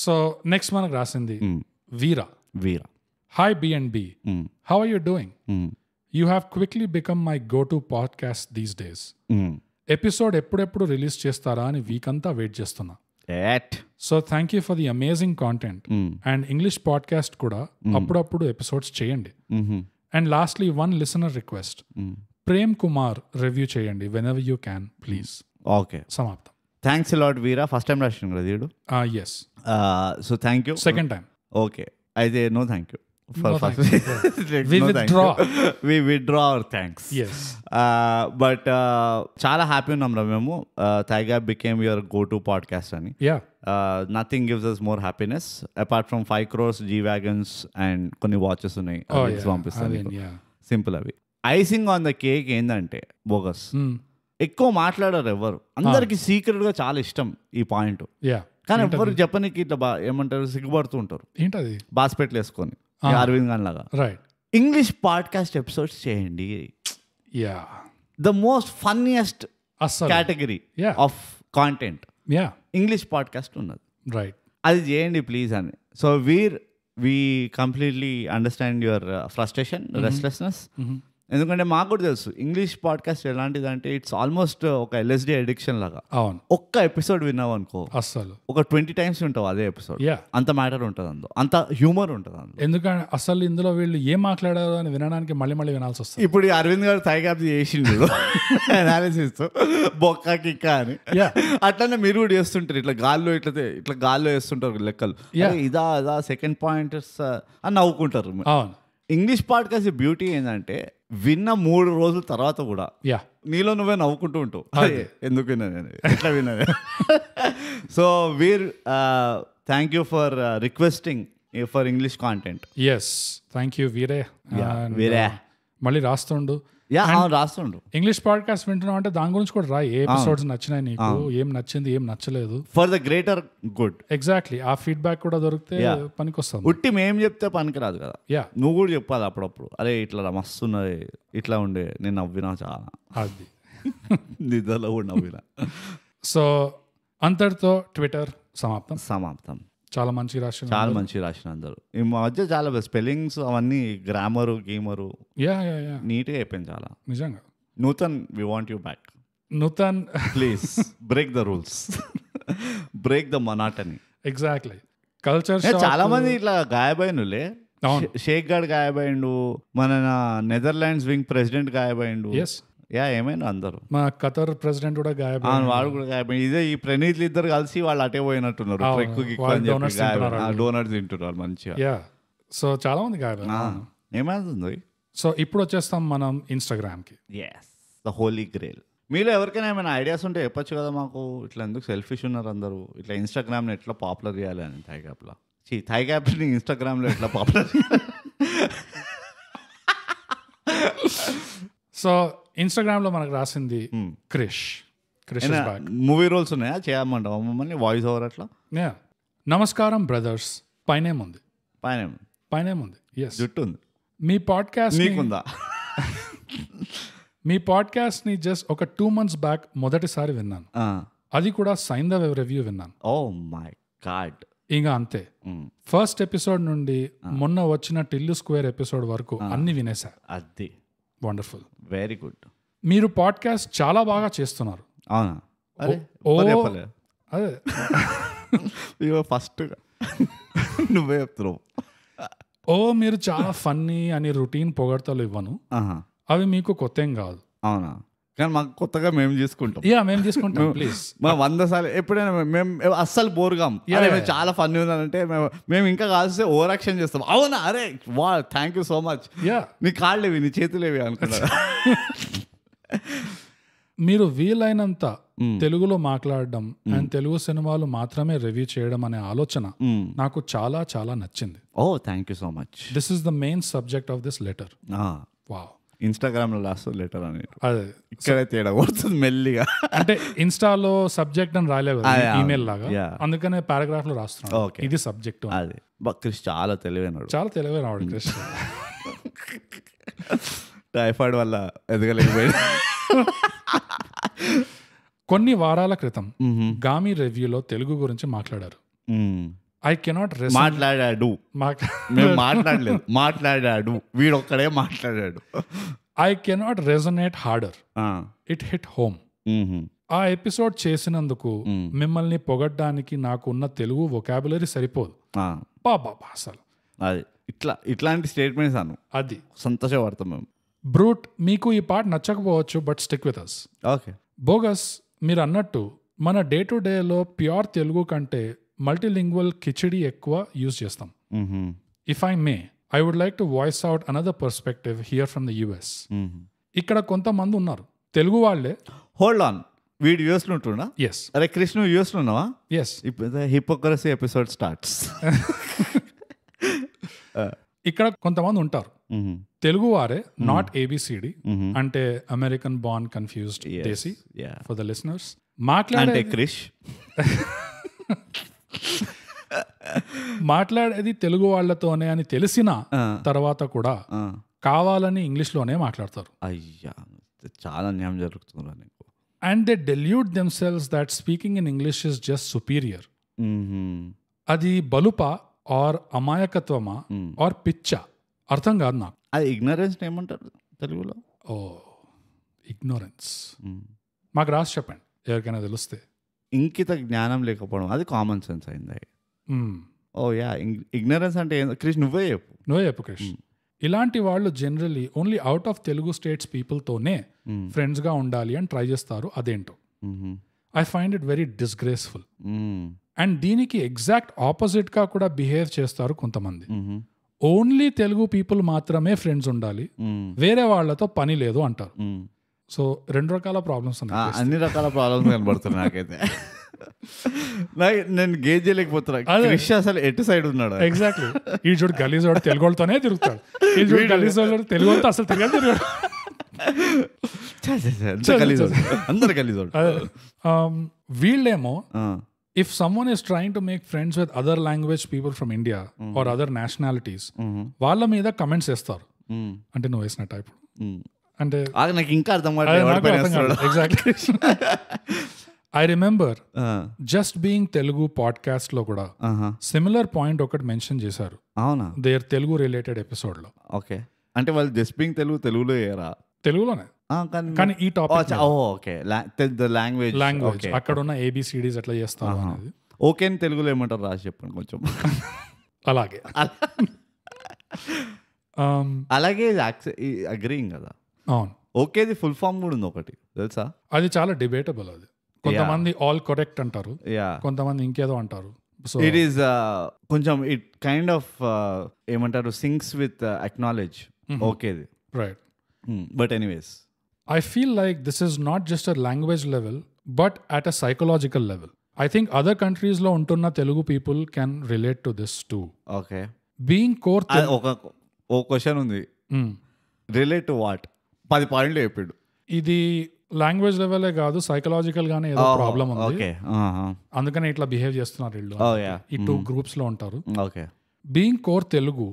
సో నెక్స్ట్ మనకు రాసింది Veera. Hi B&B, how are you doing? You have quickly become my go to podcast these days. Episode ఎప్పుడెప్పుడు రిలీజ్ చేస్తారా అని వీక్ అంతా వెయిట్ చేస్తున్నా. So thank you for the amazing content and English podcast కూడా అప్పుడప్పుడు episodes చేయండి. And lastly 1 listener request, Prem Kumar review చేయండి whenever you can please. Okay, సమాప్తం. Thanks a lot Veera. First time రాసిన కదా వీడు? yes. So thank you. Second time. Okay, అయితే no thank you. We withdraw our thanks. Yes. But చాలా happy ఉన్నాం రా మేము. Taiga became your go-to podcast అని. Nothing gives us more happiness apart from 5 crores G-Wagons and కొన్ని watches ఉన్నాయి. పంపిస్తాను. Simple అవి. ఐసింగ్ ఆన్ ద కేక్ ఏంటంటే బోగస్. ఎక్కువ మాట్లాడారు ఎవరు. అందరికి సీక్రెట్ గా చాలా ఇష్టం ఈ పాయింట్. కానీ ఎవరు చెప్పనీకి ఇట్లా ఏమంటారు సిగ్గుపడుతూ ఉంటారు. ఏంటది? బాస్పెట్లు వేసుకొని అరవింద్ గాన్ లాగా. రైట్. ఇంగ్లీష్ పాడ్కాస్ట్ ఎపిసోడ్స్ చేయండి. The most funniest category of content English podcast ఉన్నది. రైట్. అది చేయండి ప్లీజ్ అని. So we completely understand your frustration, restlessness. ఎందుకంటే మాకు కూడా తెలుసు ఇంగ్లీష్ పాడ్కాస్ట్ ఎలాంటిది అంటే ఇట్స్ ఆల్మోస్ట్ ఒక LSD అడిక్షన్ లాగా. అవును, ఒక్క ఎపిసోడ్ విన్నావు అనుకో అస్సలు ఒక 20 times వింటావు అదే ఎపిసోడ్. అంత మ్యాటర్ ఉంటుంది అందులో, అంత హ్యూమర్ ఉంటుంది అందులో. ఎందుకంటే అసలు ఇందులో వీళ్ళు ఏం మాట్లాడారు అని వినడానికి మళ్ళీ మళ్ళీ వినాల్సి వస్తుంది. ఇప్పుడు ఈ అరవింద్ గారు థై గ్యాప్ చేసిండు అనాలిసిస్ బొక్క కిక్క అని. అట్లనే మీరు కూడా చేస్తుంటారు, ఇట్లా గాల్లో వేస్తుంటారు లెక్కలు, ఇదా అదా సెకండ్ పాయింట్ అని నవ్వుకుంటారు. ఇంగ్లీష్ పాడ్కాస్ట్ బ్యూటీ ఏంటంటే విన్న 3 రోజుల తర్వాత కూడా నీలో నువ్వే నవ్వుకుంటూ ఉంటావు, ఎందుకు విన్నాను ఎట్లా విన్నాను. So Veer thank you for requesting for English content. Yes, thank you వీరే. మళ్ళీ రాస్తుండు, రాస్తుండు. ఇంగ్లీష్ పాడ్కాస్ట్ వింటున్నావు అంటే దాని గురించి కూడా రాయి. ఏ ఎపిసోడ్స్ నచ్చినాయి నీకు, ఏం నచ్చింది, ఏం నచ్చలేదు, for the greater good. Exactly, ఆ ఫీడ్బ్యాక్ కూడా దొరికితే పనికి వస్తుంది. ఉట్టి మేము చెప్తే పనికిరాదు కదా, నువ్వు కూడా చెప్పాలి అప్పుడప్పుడు. అరే ఇట్లా మస్తున్నది, ఇట్లా ఉండే, నేను నవ్వినా చాలా, అది నిద్రలో కూడా నవ్వినా. సో అంతటితో ట్విట్టర్ సమాప్తం. చాలా మంచి రాసిన అందరూ. ఈ మధ్య చాలా స్పెల్లింగ్స్ అవన్నీ గ్రామరు గీమరు నీట్గా అయిపోయింది చాలా. నిజంగా Nutan, we want you back. Nutan, please break the rules, break the monotony. Exactly. Culture చాలా మంది ఇట్లా గాయబైనులే. షేక్ గార్డ్ గాయబైండు, మన నెదర్లాండ్స్ వింగ్ ప్రెసిడెంట్ గాయబైండు. ఏమైనా అందరూ, మా ఖతర్ ప్రెసిడెంట్ కూడా గాయపడి, వాడు కూడా గాయపడి. ఇదే ఈ ప్రణీత్లు ఇద్దరు కలిసి వాళ్ళు అటే పోయినట్టున్నారు, డోనట్స్ తింటున్నారు మంచిగా. సో చాలా మంది గాయపడి. ఏమైంది. సో ఇప్పుడు వచ్చేస్తాం మనం ఇన్స్టాగ్రామ్ కి. ద హోలీ గ్రేల్. మీలో ఎవరికైనా ఏమైనా ఐడియాస్ ఉంటే చెప్పొచ్చు కదా మాకు. ఇట్లా ఎందుకు సెల్ఫిష్ ఉన్నారు అందరూ, ఇట్లా ఇన్స్టాగ్రామ్ని ఎట్లా పాపులర్ చేయాలి అని. థైగ్యాప్ని ఇన్స్టాగ్రామ్లో ఎట్లా పాపులర్ చేయాలి. సో ఇన్స్టాగ్రామ్ లో మనకు రాసింది క్రిష్. మూవీ రోల్స్ ఉన్నాయా, చేయమంటావా మమ్మల్ని వాయిస్ ఓవర్ అట్లా? నమస్కారం బ్రదర్స్, పైనేం ఉంది. జుట్టు ఉంది. మీ పాడ్కాస్ట్ నీకుందా? మీ పాడ్కాస్ట్ ని జస్ట్ ఒక 2 months బ్యాక్ మొదటిసారి విన్నాను, అది కూడా సైంధవ్ రివ్యూ విన్నాను. Oh my god. ఇంకా అంతే, ఫస్ట్ ఎపిసోడ్ నుండి మొన్న వచ్చిన టిల్లు స్క్వేర్ ఎపిసోడ్ వరకు అన్ని వినేసా. అది వండర్ఫుల్, వెరీ గుడ్. మీరు పాడ్కాస్ట్ చాలా బాగా చేస్తున్నారు. అవునా? అదే ఫస్ట్ నువ్వే చెప్తున్నావు. మీరు చాలా ఫన్నీ అని రొటీన్ పొగడతలు ఇవ్వను, అవి మీకు కొత్త ఏం కాదు. అవునా? కానీ మాకు కొత్తగా మేము తీసుకుంటాం. మేము తీసుకుంటాం ప్లీజ్. మా 100 సార్లు ఎప్పుడైనా మేము అస్సలు బోర్గాం. చాలా ఫన్నీ ఉందంటే మేము ఇంకా కాల్సి ఓవర్ యాక్షన్ చేస్తాం. అవునా? అరే వా, థ్యాంక్ యూ సో మచ్. నీ కాళ్ళేవి, నీ చేతులేవి అనుకున్నా. మీరు వీలైనంత తెలుగులో మాట్లాడడం అండ్ తెలుగు సినిమాలు మాత్రమే రివ్యూ చేయడం అనే ఆలోచన నాకు చాలా చాలా నచ్చింది. Oh thank you so much. This is the main subject of this letter. Wow. Instagram లో లాస్ట్ లెటర్ అని అదే ఇక్కడ తేడా కొడుతుంది మెల్లిగా. అంటే ఇన్స్టాలో సబ్జెక్ట్ అని రాలేదు ఈమెయిల్ లాగా, అందుకనే పారాగ్రాఫ్ లో రాస్తున్నాను ఇది సబ్జెక్ట్. అది క్రిష్ చాలా తెలివైనడు, చాలా తెలివైనవాడు క్రిష్. టైఫాయిడ్ వల్ల ఎదగలేకపోయాడు. కొన్ని వారాల క్రితం గామి రివ్యూలో తెలుగు గురించి మాట్లాడారు. ఐ కెనాట్ మాట్లాడాడు వీడు ఒక్కడే మాట్లాడాడు. I cannot resonate harder, it hit home. ఆ ఎపిసోడ్ చేసినందుకు మిమ్మల్ని పొగడ్డానికి నాకున్న తెలుగు వొకాబులరీ సరిపోదు. బాబా అసలు అది ఇట్లాంటి స్టేట్మెంట్స్ అను, అది సంతోషపడతాం మేము. బ్రూట్, మీకు ఈ పార్ట్ నచ్చకపోవచ్చు, but stick with us. Okay. Bogus, మీరు అన్నట్టు మన డే టు డేలో ప్యూర్ తెలుగు కంటే మల్టీలింగ్వల్ కిచిడి ఎక్కువ యూజ్ చేస్తాం. If I may, I would like to voice out another perspective here from the US. ఇక్కడ కొంతమంది ఉన్నారు తెలుగు వాళ్ళే. హోల్డ్ ఆన్, వీడు యూఎస్ లో ఉంటున్నా? ఎస్. అరే కృష్ణ, యూఎస్ లో ఉన్నావా? ఎస్. Hypocrisy episode starts. ఇక్కడ కొంతమంది ఉంటారు తెలుగు వారే, నాట్ ABCD, అంటే American born confused desi for the listeners. మాట్లాడే క్రిష్ మాట్లాడేది తెలుగు వాళ్ళతోనే అని తెలిసిన తర్వాత కూడా కావాలని ఇంగ్లీష్ లోనే మాట్లాడతారు. అయ్యా, చాలా న్యాయం జరుగుతుంది. And they dilute themselves that speaking in English is just superior. అది బలుపా ఆర్ అమాయకత్వమా ఆర్ పిచ్చా అర్థం కాదు నాకు. అది ఇగ్నరెన్స్ ఏమంటారు తెలుగులో? ఓ ఇగ్నోరెన్స్. మాకు రాసి చెప్పండి ఎవరికైనా తెలిస్తే. ఇంకిత జ్ఞానం లేకపోవడం, అది కామన్ సెన్స్ అయింది. ఓ యా, ఇగ్నరెన్స్ అంటే క్రిష్ నువ్వే చెప్పు క్రిష్. ఇలాంటి వాళ్ళు generally only out of Telugu states పీపుల్తోనే ఫ్రెండ్స్గా ఉండాలి అని ట్రై చేస్తారు. అదేంటో I find it very disgraceful. And దీనికి ఎగ్జాక్ట్ ఆపోజిట్గా కూడా బిహేవ్ చేస్తారు కొంతమంది. ఓన్లీ తెలుగు పీపుల్ మాత్రమే ఫ్రెండ్స్ ఉండాలి, వేరే వాళ్ళతో పని లేదు అంటారు. సో 2 రకాల ప్రాబ్లమ్స్ ఉన్నాయి. అన్ని రకాల ప్రాబ్లమ్స్ కనబడుతున్నాయి నాకైతే. నేను గేజ్ చేయలేకపోతున్నా క్రిష్ అసలు ఎటు సైడ్ ఉన్నాడు. ఎగ్జాక్ట్లీ. ఈ చూడు గలీజ్ వాడు తెలుగుతోనే తిరుగుతాడు, ఈ చూడు గలీజ్ వాడు తెలుగుతో అసలు తిరగడు. అందరు గలీజ్. వీళ్ళేమో if someone is trying to make friends with other language people from India or other nationalities, వాళ్ళ మీద కమెంట్స్ వేస్తారు. అంటే నువ్వు వేసిన టైప్ అంటే నాకు ఇంకా అర్థం కాదు. Exactly. I remember just being Telugu podcast లో కూడా సిమిలర్ పాయింట్ ఒకటి మెన్షన్ చేశారు. అవునా? దేర్ తెలుగు రిలేటెడ్ ఎపిసోడ్ లో. ఓకే, అంటే వాళ్ళు జస్ట్ బీయింగ్ తెలుగులో ఏరా? తెలుగులోనే, కానీ ఈ టాపిక్ లాంగ్వేజ్ అక్కడ ఉన్న ABCDs ఎట్లా చేస్తారు అనేది. ఓకే అని తెలుగులో ఏమంటారు రాసి చెప్పండి కొంచెం. అలాగే అలాగే అగ్రీయింగ్ కదా. అవును, ఓకేది ఫుల్ ఫామ్ కూడా ఉంది ఒకటి తెలుసా? అది చాలా డిబేటబుల్. అది కొంతమంది ఆల్ కరెక్ట్ అంటారు, కొంతమంది ఇంకేదో అంటారు. సో ఇట్ ఈస్ కొంచెం ఇట్ కైండ్ ఆఫ్ ఏమంటారు సింక్స్ విత్ అక్నాలెడ్జ్ ఓకేది, right? But anyways I feel like this is not just a language level, but at a psychological level. I think other countries lo untunna Telugu people can relate to this too. Okay. Being core oh question ఉంది. Relate to what? 10 పాయింట్లు చెప్పాడు. ఇది language లెవెలే కాదు, psychological గానే ఏదో problem ఉంది, అందుకనే ఇట్లా బిహేవ్ చేస్తున్నారు వీళ్ళు. ఈ 2 గ్రూప్స్ లో ఉంటారు. Okay. Being core Telugu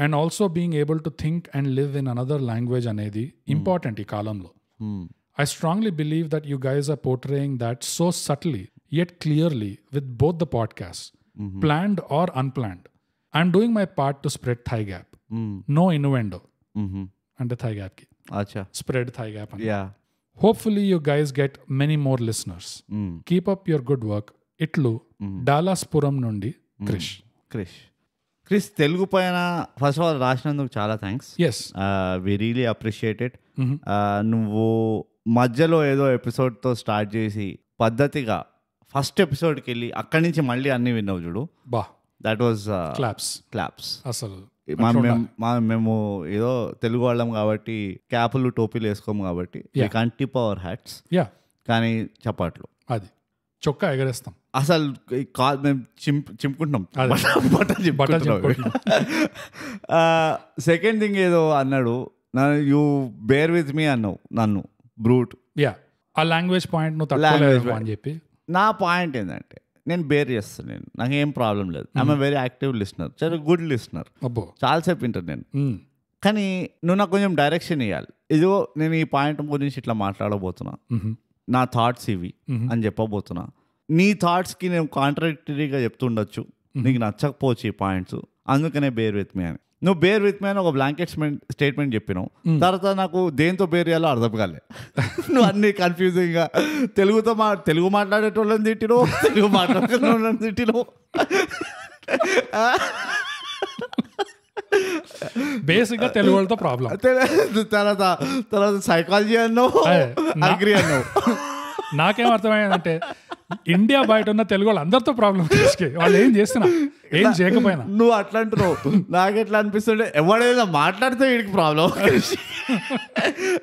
and also being able to think and live in another language అనేది important ఈ కాలంలో. I strongly believe that you guys are portraying that so subtly yet clearly with both the podcasts, planned or unplanned. I'm doing my part to spread thigh gap. No innuendo. అంటే thigh gap ki spread thigh gap అని. Hopefully you guys get many more listeners. Keep up your good work. ఇట్లు డాలాస్పురం నుండి క్రిష్ తెలుగు పైన first of all రాసినందుకు చాలా thanks. We really appreciate it. నువ్వు మధ్యలో ఏదో ఎపిసోడ్తో స్టార్ట్ చేసి పద్ధతిగా ఫస్ట్ ఎపిసోడ్కి వెళ్ళి అక్కడి నుంచి మళ్ళీ అన్ని విన్నావు చూడు. That was claps. అసలు మేము ఏదో తెలుగు వాళ్ళం కాబట్టి క్యాపులు టోపీలు వేసుకోము కాబట్టి we can't tip our hats, కానీ చప్పట్లు అది చొక్కా ఎగరేస్తాం. అసలు మేము చింపుకుంటున్నాం. సెకండ్ థింగ్ ఏదో అన్నాడు, యూ బేర్ విత్ మీ అన్నావు నన్ను, బ్రూట్. ఆ లాంగ్వేజ్ పాయింట్ నువ్వు అని చెప్పి. నా పాయింట్ ఏంటంటే నేను బేర్ చేస్తాను, నాకు ఏం ప్రాబ్లం లేదు. ఐఎమ్ వెరీ యాక్టివ్ లిస్నర్, చాలా గుడ్ లిస్నర్, చాలాసేపు వింటాను నేను. కానీ నువ్వు నాకు కొంచెం డైరెక్షన్ ఇవ్వాలి. ఇదిగో నేను ఈ పాయింట్ గురించి ఇట్లా మాట్లాడబోతున్నా, నా థాట్స్ ఇవి అని చెప్పబోతున్నా. నీ థాట్స్కి నేను కాంట్రాడిక్టరీగా చెప్తుండొచ్చు, నీకు నచ్చకపోవచ్చు ఈ పాయింట్స్, అందుకనే బేర్ విత్ మీ అని. నువ్వు బేర్ విత్ మీ అని ఒక బ్లాంకెట్ స్టేట్మెంట్ చెప్పినావు. తర్వాత నాకు దేంతో బేర్ చేయాలో అర్థం కాలే. నువ్వు అన్ని కన్ఫ్యూజింగ్గా తెలుగు మాట్లాడేటోళ్ళని తిట్టినావు, తెలుగు మాట్లాడుకునే తిట్టినావు. బేసిక్గా తెలుగు వాళ్ళతో ప్రాబ్లం. తర్వాత సైకాలజీ అన్నావు, అగ్రి అన్నావు. నాకేం అర్థమైందంటే ఇండియా బయట ఉన్న తెలుగు వాళ్ళు అందరితో ప్రాబ్లం, వాళ్ళు ఏం చేస్తున్నా ఏం చేయకపోయినా. నువ్వు అట్లా అంటున్నావు, నాకు ఎట్లా అనిపిస్తుంటే ఎవడైనా మాట్లాడితే వీడికి ప్రాబ్లం.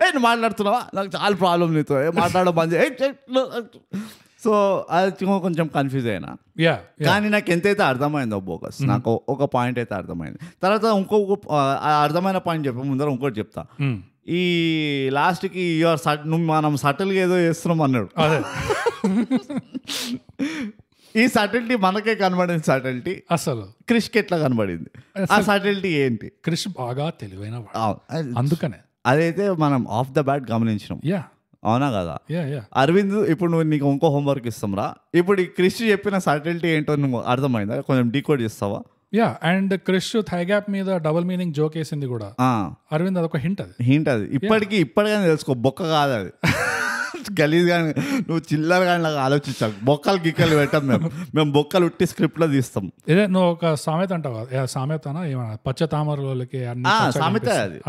నువ్వు మాట్లాడుతున్నావా, నాకు చాలా ప్రాబ్లం నీతో, మాట్లాడడం బంద్ చేయి. సో అది కొంచెం కన్ఫ్యూజ్ అయినా. కానీ నాకు ఎంతైతే అర్థమైందో బోగస్, నాకు ఒక పాయింట్ అయితే అర్థమైంది. తర్వాత ఇంకొక అర్థమైన పాయింట్ చెప్పే ముందర ఇంకోటి చెప్తా. ఈ లాస్ట్కి మనం సటిల్గా ఏదో చేస్తున్నాం అన్నాడు. ఈ సటిల్టీ మనకే కనబడింది. సటిల్టీ అసలు క్రిష్కి ఎట్లా కనబడింది? ఆ సటిల్టీ ఏంటి? క్రిష్ బాగా తెలివైన, అందుకనే అదైతే మనం ఆఫ్ ద బ్యాట్ గమనించినాం. అవునా కదా అరవింద్? ఇప్పుడు నువ్వు నీకు ఇంకో హోంవర్క్ ఇస్తాం రా. ఇప్పుడు ఈ క్రిష్ చెప్పిన సటిల్టీ ఏంటో నువ్వు అర్థమైందా? కొంచెం డీకోడ్ చేస్తావా? Yeah and Krish thigh gap మీద డబుల్ మీనింగ్ జోక్ వేసింది కూడా అరవింద్, అదొక హింట్ అది ఇప్పటికైనా తెలుసుకో, బొక్క కాదు అది. గలీజ్ కానీ నువ్వు చిల్లర కానీ లాగా ఆలోచించావు. బొక్కలు గిక్కలు పెట్టాం మేము బొక్కలు ఉట్టి స్క్రిప్ట్ లో తీస్తాం. ఇదే నువ్వు ఒక సామెత అంటావు, సామెతనా ఏమన్నా పచ్చ తామరలోకి సామెత అది.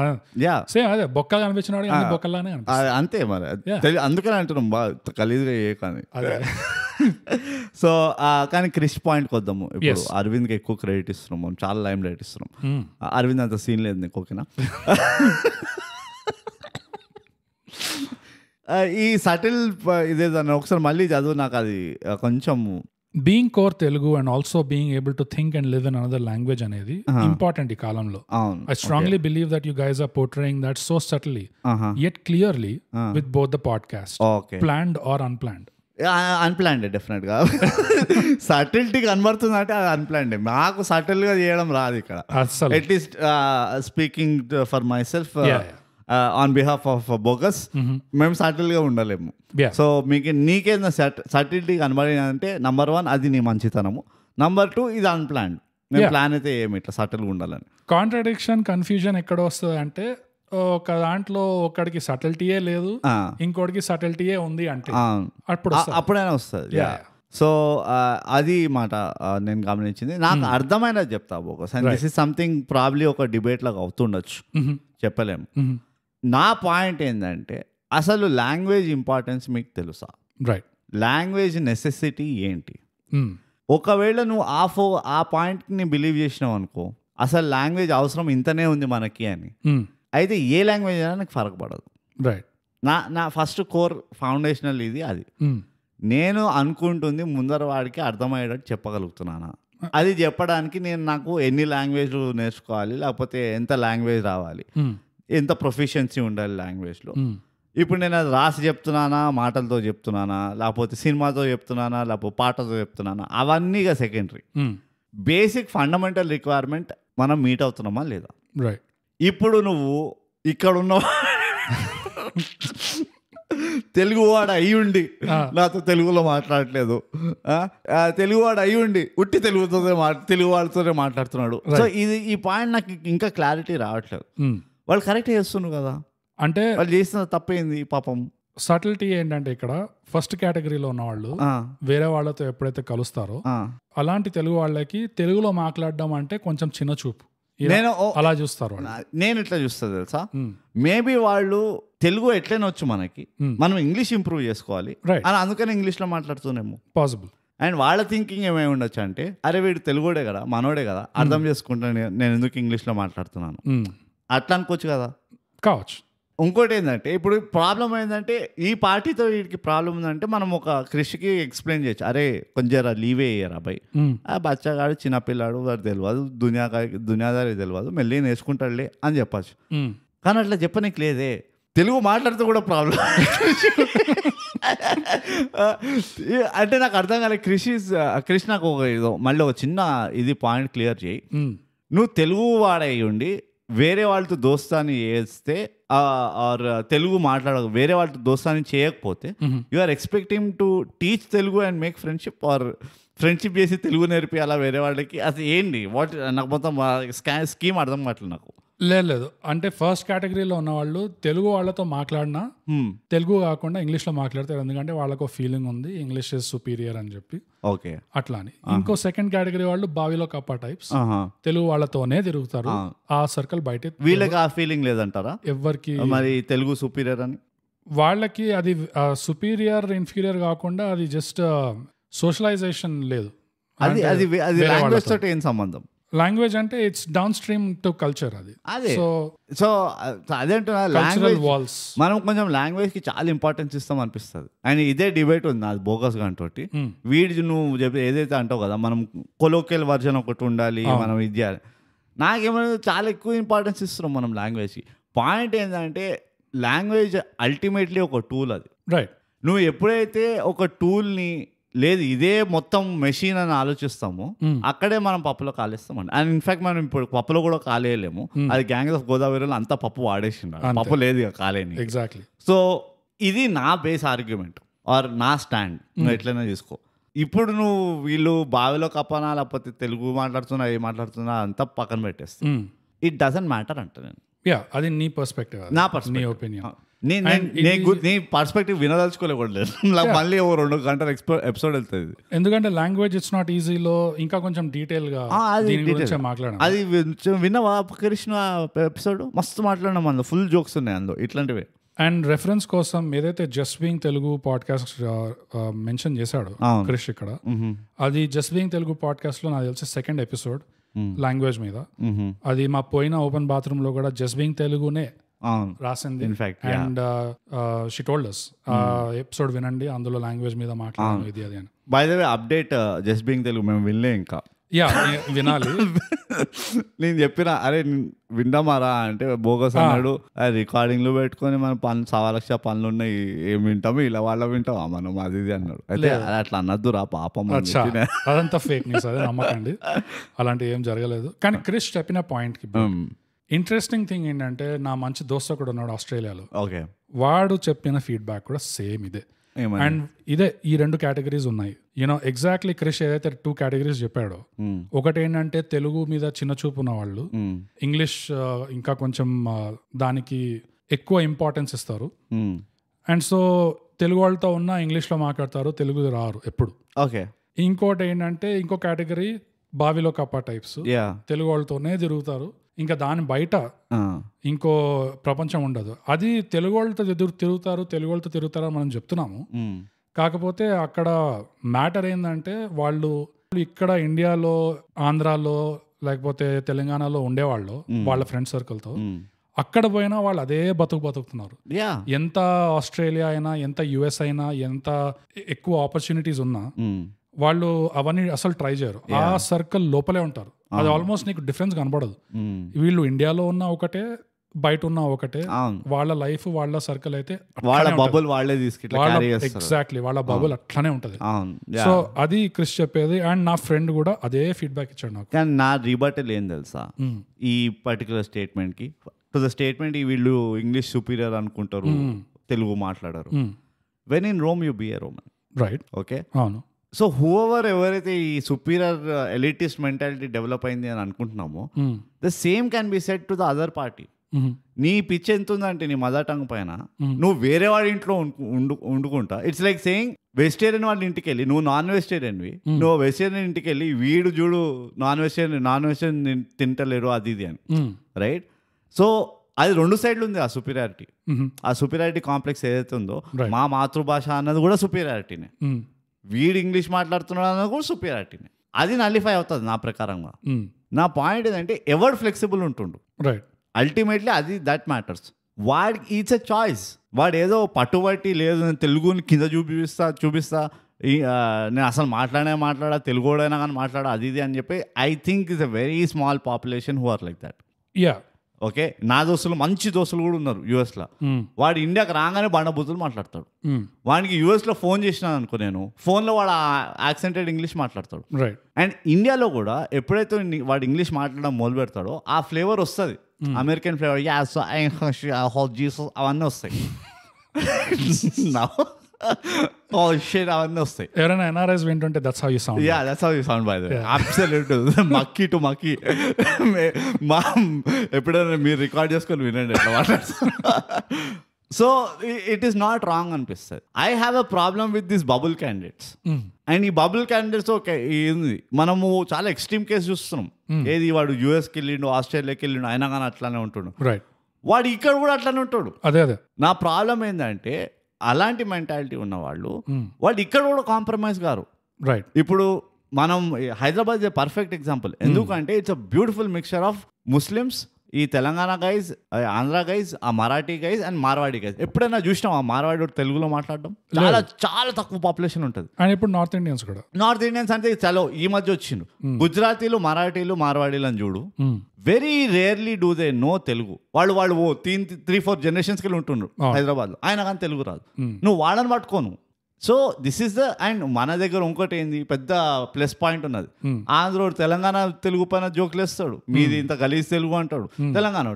సేమ్ అదే బొక్కలు కనిపించిన వాడు అన్ని బొక్కలానే అంతే మరి. అందుకని అంటున్నాం బాగా గలీజ్గా ఏ కానీ. సో కానీ క్రిష్ పాయింట్కి వద్దాము. ఇప్పుడు అరవింద్కి ఎక్కువ క్రెడిట్ ఇస్తున్నాం మనం, చాలా లైమ్ లైట్ ఇస్తున్నాం. అరవింద్ అంత సీన్ లేదు నీకు, ఓకేనా? ఈ సటిల్ ఇదేదన్నా ఒకసారి మళ్ళీ చదువు, నాకు అది కొంచెం. Being core Telugu and also being able to think and live in another language అనేది ఇంపార్టెంట్ ఈ కాలంలో. I strongly believe that you guys are portraying that so subtly yet clearly with both the podcast. Planned or unplanned? Unplanned definite గా. Subtlety కనబడుతుంది అంటే అది unplanned. నాకు subtle గా చేయడం రాదు ఇక్కడ. At least speaking for my self on behalf of bogus, మేము సటిల్ గా ఉండలేము. సో నీకేందా సటిల్టీ కనబడిందంటే నంబర్ 1 అది నీ మంచితనము, నంబర్ 2 ఇది అన్ప్లాన్డ్. నేను ప్లాన్ అయితే ఏమి ఇట్లా సటిల్ గా ఉండాలని. కాంట్రడిక్షన్, కన్ఫ్యూజన్ ఎక్కడ వస్తుంది అంటే ఒక దాంట్లో ఒకడికి సటిల్టీయే లేదు, ఇంకోటికి సటిల్టీయే ఉంది అంటే అప్పుడైనా వస్తుంది. సో అది మాట నేను గమనించింది. నాకు అర్థమైనది చెప్తా bogus. And this is something probably ఒక డిబేట్ లాగా అవుతుండొచ్చు, చెప్పలేము. నా పాయింట్ ఏంటంటే అసలు లాంగ్వేజ్ ఇంపార్టెన్స్ మీకు తెలుసా? రైట్. లాంగ్వేజ్ నెసెసిటీ ఏంటి? ఒకవేళ నువ్వు ఆ పాయింట్ని బిలీవ్ చేసినావు అనుకో, అసలు లాంగ్వేజ్ అవసరం ఇంతనే ఉంది మనకి అని, అయితే ఏ లాంగ్వేజ్ అయినా నాకు ఫరక్ పడదు. రైట్. నా ఫస్ట్ కోర్ ఫౌండేషనల్ ఇది అది. నేను అనుకుంటుంది ముందర వాడికి అర్థమయ్యేటట్టు చెప్పగలుగుతున్నానా, అది చెప్పడానికి నాకు ఎన్ని లాంగ్వేజ్లు నేర్చుకోవాలి, లేకపోతే ఎంత లాంగ్వేజ్ రావాలి, ఎంత ప్రొఫిషియన్సీ ఉండాలి లాంగ్వేజ్లో. ఇప్పుడు నేను అది రాసి చెప్తున్నానా, మాటలతో చెప్తున్నానా, లేకపోతే సినిమాతో చెప్తున్నానా, లేకపోతే పాటతో చెప్తున్నానా, అవన్నీ ఇక సెకండరీ. బేసిక్ ఫండమెంటల్ రిక్వైర్మెంట్ మనం మీట్ అవుతున్నామా లేదా? రైట్. ఇప్పుడు నువ్వు ఇక్కడ ఉన్న తెలుగువాడు అయ్యుండి నాతో తెలుగులో మాట్లాడట్లేదు, తెలుగువాడు అయ్యుండి ఉట్టి తెలుగు వాళ్ళతోనే మాట్లాడుతున్నాడు. సో ఈ పాయింట్ నాకు ఇంకా క్లారిటీ రావట్లేదు. వాళ్ళు కరెక్ట్ చేస్తున్నారు కదా, అంటే వాళ్ళు చేసిన తప్పేంది పాపం. సటిల్టీ ఏంటంటే ఇక్కడ ఫస్ట్ కేటగిరీలో ఉన్న వాళ్ళు వేరే వాళ్ళతో ఎప్పుడైతే కలుస్తారో అలాంటి తెలుగు వాళ్ళకి తెలుగులో మాట్లాడడం అంటే కొంచెం చిన్న చూపు, నేను అలా చూస్తారు. నేను ఎట్లా చూస్తుంది తెలుసా, మేబీ వాళ్ళు తెలుగు ఎట్లయినా వచ్చు మనకి, మనం ఇంగ్లీష్ ఇంప్రూవ్ చేసుకోవాలి అని అందుకని ఇంగ్లీష్ లో మాట్లాడుతున్నాము పాసిబుల్. అండ్ వాళ్ళ థింకింగ్ ఏమై ఉండొచ్చు అంటే, అరే వీడు తెలుగుడే కదా, మనోడే కదా, అర్థం చేసుకుంటాను నేను ఎందుకు ఇంగ్లీష్ లో మాట్లాడుతున్నాను అట్లా అనుకోవచ్చు కదా. కావచ్చు. ఇంకోటి ఏంటంటే ఇప్పుడు ప్రాబ్లం ఏంటంటే ఈ పార్టీతో వీడికి ప్రాబ్లం ఉందంటే మనం ఒక క్రిష్కి ఎక్స్ప్లెయిన్ చేయొచ్చు, అరే కొంచెం లీవే అయ్యారు అబ్బాయి, ఆ బచ్చగాడు చిన్నపిల్లాడు, వాడు తెలియదు, దునియాదారి తెలియదు, మెల్లి నేర్చుకుంటాడులే అని చెప్పచ్చు. కానీ అట్లా చెప్పనీకి లేదే, తెలుగు మాట్లాడితే కూడా ప్రాబ్లం. అంటే నాకు అర్థం కాలే. క్రిష్ నాకు మళ్ళీ ఒక చిన్న ఇది పాయింట్ క్లియర్ చేయి. నువ్వు తెలుగు వాడై ఉండి వేరే వాళ్ళతో దోస్తాని చేస్తే ఆర్ తెలుగు వేరే వాళ్ళతో దోస్తాని చేయకపోతే you are expecting to teach Telugu and make friendship, or friendship చేసి తెలుగు నేర్పి అలా వేరే వాళ్ళకి, అది ఏంటి నాకు మొత్తం స్కీమ్ అర్థం కావట్లేదు నాకు. లేదు అంటే ఫస్ట్ కేటగిరీలో ఉన్న వాళ్ళు తెలుగు వాళ్ళతో మాట్లాడినా తెలుగు కాకుండా ఇంగ్లీష్ లో మాట్లాడతారు, ఎందుకంటే వాళ్ళకు ఫీలింగ్ ఉంది ఇంగ్లీష్ ఇస్ సుపీరియర్ అని చెప్పి. ఓకే. అట్లా అని. ఇంకో సెకండ్ కేటగిరీ వాళ్ళు బావిలో కప్ప టైప్స్, తెలుగు వాళ్ళతోనే తిరుగుతారు, ఆ సర్కిల్ బయట. వీళ్ళకి ఆ ఫీలింగ్ లేదంటారా ఎవరికి? మరి తెలుగు సుపీరియర్ అని వాళ్ళకి అది సుపీరియర్ ఇన్ఫీరియర్ కాకుండా అది జస్ట్ సోషలైజేషన్ లేదు. అది లాంగ్వేజ్ తోటి ఏం సంబంధం? లాంగ్వేజ్ అంటే it's down stream to culture. అది సో అదేంటున్నా లాంగ్వేజ్ వాల్స్ మనం కొంచెం లాంగ్వేజ్ కి చాలా ఇంపార్టెన్స్ ఇస్తాం అనిపిస్తుంది. అండ్ ఇదే డిబేట్ ఉంది అది బోగస్ గాంతోటి. వీడి నువ్వు చెప్పి ఏదైతే అంటావు కదా మనం కొలోకియల్ వర్జన్ ఒకటి ఉండాలి, మనం ఇది చేయాలి. నాకేమైనా చాలా ఎక్కువ ఇంపార్టెన్స్ ఇస్తున్నాం మనం లాంగ్వేజ్కి. పాయింట్ ఏంటంటే లాంగ్వేజ్ అల్టిమేట్లీ ఒక టూల్. అది రైట్. నువ్వు ఎప్పుడైతే ఒక టూల్ని లేదు ఇదే మొత్తం మెషిన్ అని ఆలోచిస్తాము, అక్కడే మనం పప్పులో కాలేస్తామండి. అండ్ ఇన్ఫాక్ట్ మనం ఇప్పుడు పప్పులో కూడా కాలేయలేము. అది గ్యాంగ్స్ ఆఫ్ గోదావరిలో అంతా పప్పు వాడేసిండు, పప్పు లేదు ఇక కాలేని. ఎగ్జాక్ట్లీ. సో ఇది నా బేస్ ఆర్గ్యుమెంట్ ఆర్ నా స్టాండ్, నువ్వు ఎట్లయినా తీసుకో. ఇప్పుడు నువ్వు వీళ్ళు బావిలో కప్పనా లేకపోతే తెలుగు మాట్లాడుతున్నా ఏ మాట్లాడుతున్నా అంతా పక్కన పెట్టేస్తా. ఇట్ డజంట్ మ్యాటర్ అంట నేను. అది నీ పర్స్పెక్టివ్, నా నీ పర్స్పెక్టివ్, ఒపీనియన్. నీ పర్స్పెక్టివ్ వినదలుచుకోలేకూడలేదు. మళ్ళీ 2 గంటల ఎపిసోడ్ వెళ్తుంది. ఎందుకంటే లాంగ్వేజ్ ఇట్స్ నాట్ ఈజీలో ఇంకా కొంచెం డీటెయిల్ గా మాట్లాడాలి. అది విన్నవా కృష్ణ ఎపిసోడ్? మస్తు మాట్లాడినాం, అందులో ఫుల్ జోక్స్ ఉన్నాయి అందులో ఇట్లాంటివి. అండ్ రెఫరెన్స్ కోసం ఏదైతే just being Telugu podcast mention చేశాడు క్రిష్ ఇక్కడ, అది జస్ట్ బీయింగ్ తెలుగు పాడ్కాస్ట్ లో నాకు తెలిసి 2nd ఎపిసోడ్ లాంగ్వేజ్ మీద. అది మా పోయిన ఓపెన్ బాత్రూమ్ లో కూడా జస్ట్ బీయింగ్ తెలుగునే రాసింది. And she told us episode వినండి, అందులో లాంగ్వేజ్ మీద మాట్లాడాను ఇది అది అని. By the way update, just being Telugu మేము వినలే ఇంకా. వినాలి. నేను చెప్పిన అరే వింటామారా అంటే బోగస్ అన్నాడు. రికార్డింగ్ లో పెట్టుకొని మన 1,00,000 పనులు ఉన్నాయి, ఏం వింటాము ఇలా వాళ్ళ వింటావా మనం అది ఇది అన్నాడు. అయితే అట్లా అన్నద్దురా పాపం, అదంతా ఫేక్ న్యూస్, అదే నమ్మకండి, అలాంటి ఏం జరగలేదు. కానీ క్రిష్ చెప్పిన పాయింట్ కి ఇంట్రెస్టింగ్ థింగ్ ఏంటంటే, నా మంచి దోస్తు కూడా ఉన్నాడు ఆస్ట్రేలియాలో, వాడు చెప్పిన ఫీడ్బ్యాక్ కూడా సేమ్ ఇదే. అండ్ ఇదే ఈ 2 కేటగిరీస్ ఉన్నాయి. ఎగ్జాక్ట్లీ క్రిష్ ఏదైతే 2 కేటగిరీస్ చెప్పాడో, ఒకటి ఏంటంటే తెలుగు మీద చిన్న చూపు ఉన్న వాళ్ళు, ఇంగ్లీష్ ఇంకా కొంచెం దానికి ఎక్కువ ఇంపార్టెన్స్ ఇస్తారు. అండ్ సో తెలుగు వాళ్ళతో ఉన్న ఇంగ్లీష్ లో మాట్లాడతారు, తెలుగు రారు ఎప్పుడు. ఇంకోటి ఏంటంటే ఇంకో కేటగిరీ బావిలో కప్ప టైప్స్, తెలుగు వాళ్ళతోనే తిరుగుతారు, ఇంకా దాని బయట ఇంకో ప్రపంచం ఉండదు. అది తెలుగు వాళ్ళతో తిరుగుతారు, తెలుగు వాళ్ళతో తిరుగుతారు మనం చెప్తున్నాము. కాకపోతే అక్కడ మ్యాటర్ ఏంటంటే, వాళ్ళు ఇక్కడ ఇండియాలో, ఆంధ్రాలో లేకపోతే తెలంగాణలో ఉండేవాళ్ళు వాళ్ళ ఫ్రెండ్ సర్కిల్తో, అక్కడ పోయినా వాళ్ళు అదే బతుకుతున్నారు. ఎంత ఆస్ట్రేలియా అయినా, ఎంత యుఎస్ అయినా, ఎంత ఎక్కువ ఆపర్చునిటీస్ ఉన్నా వాళ్ళు అవన్నీ అసలు ట్రై చేయరు. ఆ సర్కిల్ లోపలే ఉంటారు. అది ఆల్మోస్ట్ నీకు డిఫరెన్స్ కనబడదు. వీళ్ళు ఇండియాలో ఉన్న ఒకటే, బయట ఉన్న ఒకటే, వాళ్ళ లైఫ్ వాళ్ళ సర్కిల్ అయితే ఎగ్జాక్ట్లీ వాళ్ళ బబుల్ అట్లానే ఉంటది. సో అది క్రిష్ చెప్పేది. అండ్ నా ఫ్రెండ్ కూడా అదే ఫీడ్బ్యాక్ ఇచ్చాడు నాకు. కానీ నా రీబటల్ ఏం తెలుసా ఈ పర్టికులర్ స్టేట్మెంట్ కి? టు ద స్టేట్మెంట్ వీళ్ళు ఇంగ్లీష్ సుపీరియర్ అనుకుంటారు, తెలుగు మాట్లాడారు. When in Rome you be a Roman, right? Okay, అవును. సో ఎవరైతే ఈ సుపీరియర్ ఎలిటిస్ట్ మెంటాలిటీ డెవలప్ అయింది అని అనుకుంటున్నామో, the same can be said to the other party. నీ పిచ్ ఎంత ఉందంటే నీ మదర్ టంగ్ పైన, నువ్వు వేరే వాడి ఇంట్లో వండుకుంటా. ఇట్స్ లైక్ సేయింగ్ వెజిటేరియన్ వాళ్ళ ఇంటికి వెళ్ళి, నువ్వు నాన్ వెజిటేరియన్వి, నువ్వు వెజిటేరియన్ ఇంటికి వెళ్ళి వీడు చూడు నాన్ వెజిటేరియన్ తింటలేరు అది ఇది అని, రైట్? సో అది 2 సైడ్లు ఉంది ఆ సుపీరియారిటీ. ఆ సుపీరియారిటీ కాంప్లెక్స్ ఏదైతే ఉందో, మా మాతృభాష అన్నది కూడా సుపీరియారిటీనే, వీడు ఇంగ్లీష్ మాట్లాడుతున్నాడు అన్నది కూడా సుపీరియారిటీనే. అది నలిఫై అవుతుంది నా ప్రకారంగా. నా పాయింట్ ఏంటంటే, ఎవరు ఫ్లెక్సిబుల్ ఉంటుండు, రైట్? అల్టిమేట్లీ అది దట్ మ్యాటర్స్. వాడికి ఇట్స్ ఎ చాయిస్. వాడు ఏదో పట్టుబట్టి లేదు నేను తెలుగుని కింద చూపిస్తా నేను అసలు మాట్లాడా తెలుగుడైనా కానీ మాట్లాడా అది ఇది అని చెప్పి, I think it's a very small population who are like that. Okay, నా దోస్తులు మంచి దోస్తులు కూడా ఉన్నారు యూఎస్లో. వాడు ఇండియాకి రాగానే బండబూతులు మాట్లాడతాడు. వాడికి యూఎస్లో ఫోన్ చేసినాను అనుకో, నేను ఫోన్లో వాడు యాక్సెంటెడ్ ఇంగ్లీష్ మాట్లాడతాడు. అండ్ ఇండియాలో కూడా ఎప్పుడైతే వాడు ఇంగ్లీష్ మాట్లాడడం మొదలు పెడతాడో ఆ ఫ్లేవర్ వస్తుంది, అమెరికన్ ఫ్లేవర్, అవన్నీ వస్తాయి. అవన్నీ వస్తాయి. ఎవరైనా ఎన్ఆర్ఐస్ వింటుంటే that's how you sound. Yeah, that's how you sound by the way. Absolute మక్కీ టు మక్కీ. ఎప్పుడైనా మీరు రికార్డ్ చేసుకొని వినండి ఎట్లా మాట్లాడుతున్నారు. So it is not wrong అనిపిస్తుంది. I have a problem with this bubble candidates. And ఈ బబుల్ క్యాండిడేట్స్ ఓకే, ఏంది మనము చాలా ఎక్స్ట్రీమ్ కేసు చూస్తున్నాం. ఏది వాడు యూఎస్కి వెళ్ళిండు, ఆస్ట్రేలియాకి వెళ్ళిండు, అయినా కానీ అట్లానే ఉంటుండు, రైట్? వాడు ఇక్కడ కూడా అట్లానే ఉంటాడు. అదే నా ప్రాబ్లం ఏంటంటే, అలాంటి మెంటాలిటీ ఉన్నవాళ్ళు వాళ్ళు ఇక్కడ కూడా కాంప్రమైజ్ గారు, రైట్? ఇప్పుడు మనం హైదరాబాద్ పర్ఫెక్ట్ ఎగ్జాంపుల్. ఎందుకంటే it's a beautiful mixture of Muslims, ఈ తెలంగాణ గైజ్, ఆంధ్ర గైజ్, ఆ Marathi guys and Marwadi guys. ఎప్పుడైనా చూసినాం ఆ మార్వాడి తెలుగులో మాట్లాడడం? చాలా తక్కువ పాపులేషన్ ఉంటుంది. అండ్ ఇప్పుడు నార్త్ ఇండియన్స్ అంటే చలో ఈ మధ్య వచ్చిండు. గుజరాతీలు, మరాఠీలు, మార్వాడీలు అని చూడు, very rarely do they know Telugu. వాళ్ళు 3-4 జనరేషన్స్కి వెళ్ళి ఉంటుండ్రు హైదరాబాద్లో, ఆయన కానీ తెలుగు రాదు. నువ్వు వాళ్ళని పట్టుకోను. So this is the, and మన దగ్గర ఇంకోటి ఏంది పెద్ద ప్లస్ పాయింట్ ఉన్నది. ఆంధ్ర తెలంగాణ తెలుగు పైన జోకులు వేస్తాడు, మీది ఇంత గలీజ్ తెలుగు అంటాడు. తెలంగాణ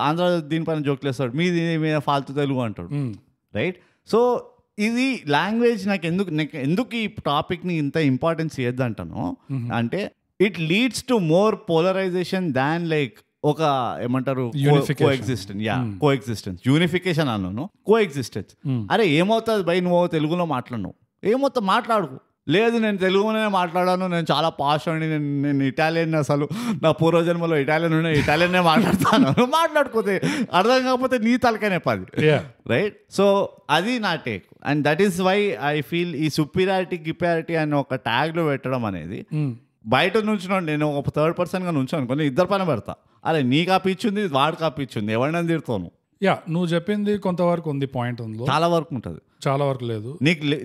ఆంధ్ర దీనిపైన జోకులు వేస్తాడు, మీది మీద ఫాల్తు తెలుగు అంటాడు, రైట్? సో ఇది లాంగ్వేజ్ నాకు ఎందుకు ఈ టాపిక్ ని ఇంత ఇంపార్టెన్స్ ఇవ్వద్దంటాను అంటే it leads to more polarisation than like ఒక ఏమంటారు కోఎగ్జిస్టెన్స్ యూనిఫికేషన్ అన్నాను కోఎగ్జిస్టెన్స్. అరే ఏమవుతుంది బై నువ్వు తెలుగులో మాట్లాడను ఏమవుతా మాట్లాడుకు లేదు నేను తెలుగులోనే మాట్లాడాను నేను చాలా పాష్ అండి నేను ఇటాలియన్ అసలు నా పూర్వజన్మలో ఇటాలియన్నే మాట్లాడతాను మాట్లాడుకోతే అర్థం కాకపోతే నీ తలకనే పది రైట్. సో అది నా take and that is why I feel ఈ సుపీరియారిటీ అని ఒక ట్యాగ్లో పెట్టడం అనేది బయట నుంచున్నాను నేను ఒక థర్డ్ పర్సన్గా నుంచాను కొన్ని ఇద్దరు పైన పెడతా అరే నీ కాపిచ్చింది వాడు కాపిచ్చింది ఎవరినైనా తిడతాను. నువ్వు చెప్పింది కొంతవరకు ఉంది పాయింట్ ఉంది చాలా వరకు ఉంటుంది చాలా వరకు లేదు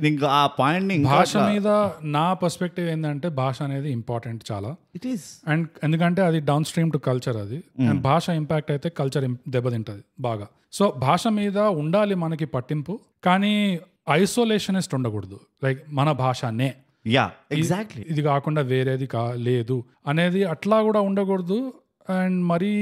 నీకు ఆ పాయింట్ భాష మీద నా పర్స్పెక్టివ్ ఏంటంటే భాష అనేది ఇంపార్టెంట్ చాలా ఇట్ ఈస్ అండ్ ఎందుకంటే అది డౌన్ స్ట్రీమ్ టు కల్చర్ అది అండ్ భాష ఇంపాక్ట్ అయితే కల్చర్ దెబ్బతింటది బాగా. సో భాష మీద ఉండాలి మనకి పట్టింపు కానీ ఐసోలేషనిస్ట్ ఉండకూడదు లైక్ మన భాషనే ఎగ్జాక్ట్లీ ఇది కాకుండా వేరేది లేదు అనేది అట్లా కూడా ఉండకూడదు. అండ్ మరీ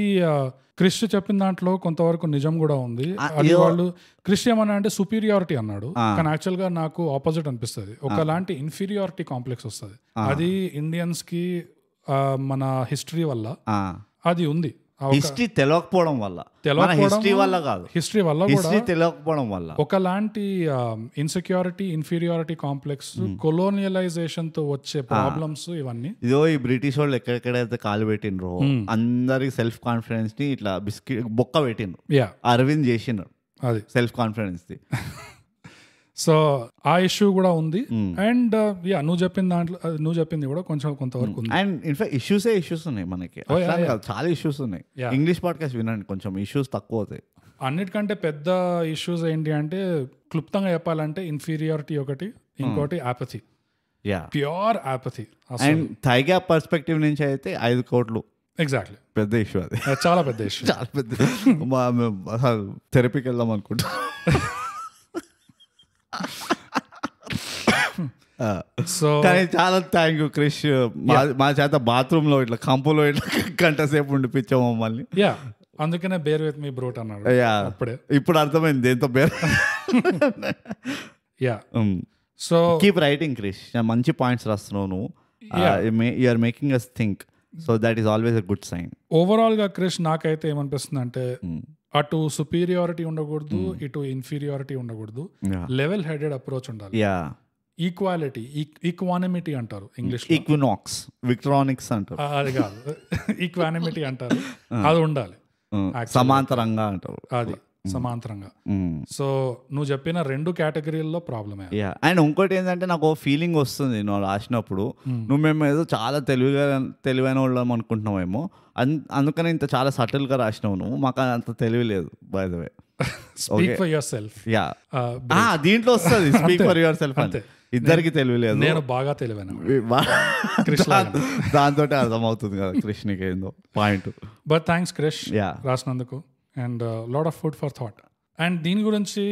క్రిష్ చెప్పిన దాంట్లో కొంతవరకు నిజం కూడా ఉంది. అది వాళ్ళు క్రిష్ ఏమన్నా అంటే సుపీరియారిటీ అన్నాడు కానీ యాక్చువల్ గా నాకు ఆపోజిట్ అనిపిస్తుంది ఒకలాంటి ఇన్ఫీరియారిటీ కాంప్లెక్స్ వస్తుంది. అది ఇండియన్స్ కి మన హిస్టరీ వల్ల అది ఉంది. హిస్టరీ తెలియకపోవడం వల్ల హిస్టరీ వల్ల కాదు హిస్టరీ వల్ల కూడా తెలియకపోవడం వల్ల ఒకలాంటి ఇన్సెక్యూరిటీ ఇన్ఫీరియారిటీ కాంప్లెక్స్ కొలోనియలైజేషన్ తో వచ్చే ప్రాబ్లమ్స్ ఇవన్నీ ఇదో ఈ బ్రిటిష్ వాళ్ళు ఎక్కడెక్కడైతే కాలు పెట్టినరో అందరికి సెల్ఫ్ కాన్ఫిడెన్స్ ని ఇట్లా బిస్కెట్ బొక్క పెట్టిండ్రు అరవింద్ చేసిండ్రు అది సెల్ఫ్ కాన్ఫిడెన్స్ ది. సో ఆ ఇష్యూ కూడా ఉంది అండ్ నువ్వు చెప్పిన దాంట్లో నువ్వు చెప్పింది కూడా కొంతవరకు ఉంది. అండ్ ఇన్ఫాక్ట్ ఇష్యూస్ ఉన్నాయి మనకి చాలా ఇష్యూస్ ఉన్నాయి. ఇంగ్లీష్ పాడ్కాస్ట్ వినండి కొంచెం ఇష్యూస్ తక్కువ అవుతాయి. అన్నిటికంటే పెద్ద ఇష్యూస్ ఏంటి అంటే క్లుప్తంగా చెప్పాలంటే ఇన్ఫీరియారిటీ ఒకటి ఇంకోటి యాపథీ ప్యూర్ యాపథీ. అండ్ థైగా పర్స్పెక్టివ్ నుంచి అయితే 5 కోట్లు ఎగ్జాక్ట్లీ పెద్ద ఇష్యూ అది చాలా పెద్ద ఇష్యూ చాలా పెద్ద థెరపీకి వెళ్దాం అనుకుంటా. సో కానీ చాలా థ్యాంక్ యూ క్రిష్ మా చేత బాత్రూమ్ లో ఇట్లా కంపులో ఇట్లా గంట సేపు ఉండిపించాము మమ్మల్ని. అందుకనే బేర్ విత్ మీ బ్రోట్ అన్నాడు అప్పుడే. ఇప్పుడు అర్థమైంది దేంతో బేర్. సో కీప్ రైటింగ్ క్రిష్ మంచి పాయింట్స్ రాస్తున్నావు నువ్వు. You are making us think so that is always a good sign. Overall గా క్రిష్ నాకైతే ఏమనిపిస్తుంది అంటే అటు సుపీరియారిటీ ఉండకూడదు ఇటు ఇన్ఫీరియారిటీ ఉండకూడదు లెవెల్ హెడెడ్ అప్రోచ్ ఉండాలి. ఈక్వాలిటీ ఈక్వానిమిటీ అంటారు ఇంగ్లీష్ ఈక్వినాక్స్ విక్ట్రానిక్స్ అంటారు అది కాదు ఈక్వానిమిటీ అంటారు అది ఉండాలి సమాంతరంగా అంటారు అది సమాంతరంగా. సో నువ్వు చెప్పిన 2 కేటగిరీల్లో ప్రాబ్లమే. అండ్ ఇంకోటి ఏంటంటే నాకు ఫీలింగ్ వస్తుంది నువ్వు రాసినప్పుడు నువ్వు మేము ఏదో చాలా తెలివైన వాళ్ళం అనుకుంటున్నామేమో అందుకని ఇంత చాలా సటిల్ గా రాసినావు నువ్వు మాకు అంత తెలివి లేదు by the way. Speak for your self దీంట్లో వస్తుంది స్పీక్ ఫర్ యువర్ సెల్ఫ్ అంటే ఇద్దరికి తెలివి లేదు నేను బాగా తెలివైన దాంతో అర్థమవుతుంది కదా కృష్ణకి ఏందో పాయింట్. బట్ థ్యాంక్స్ క్రిష్ రాసినందుకు and lot of food for thought. And దీని గురించి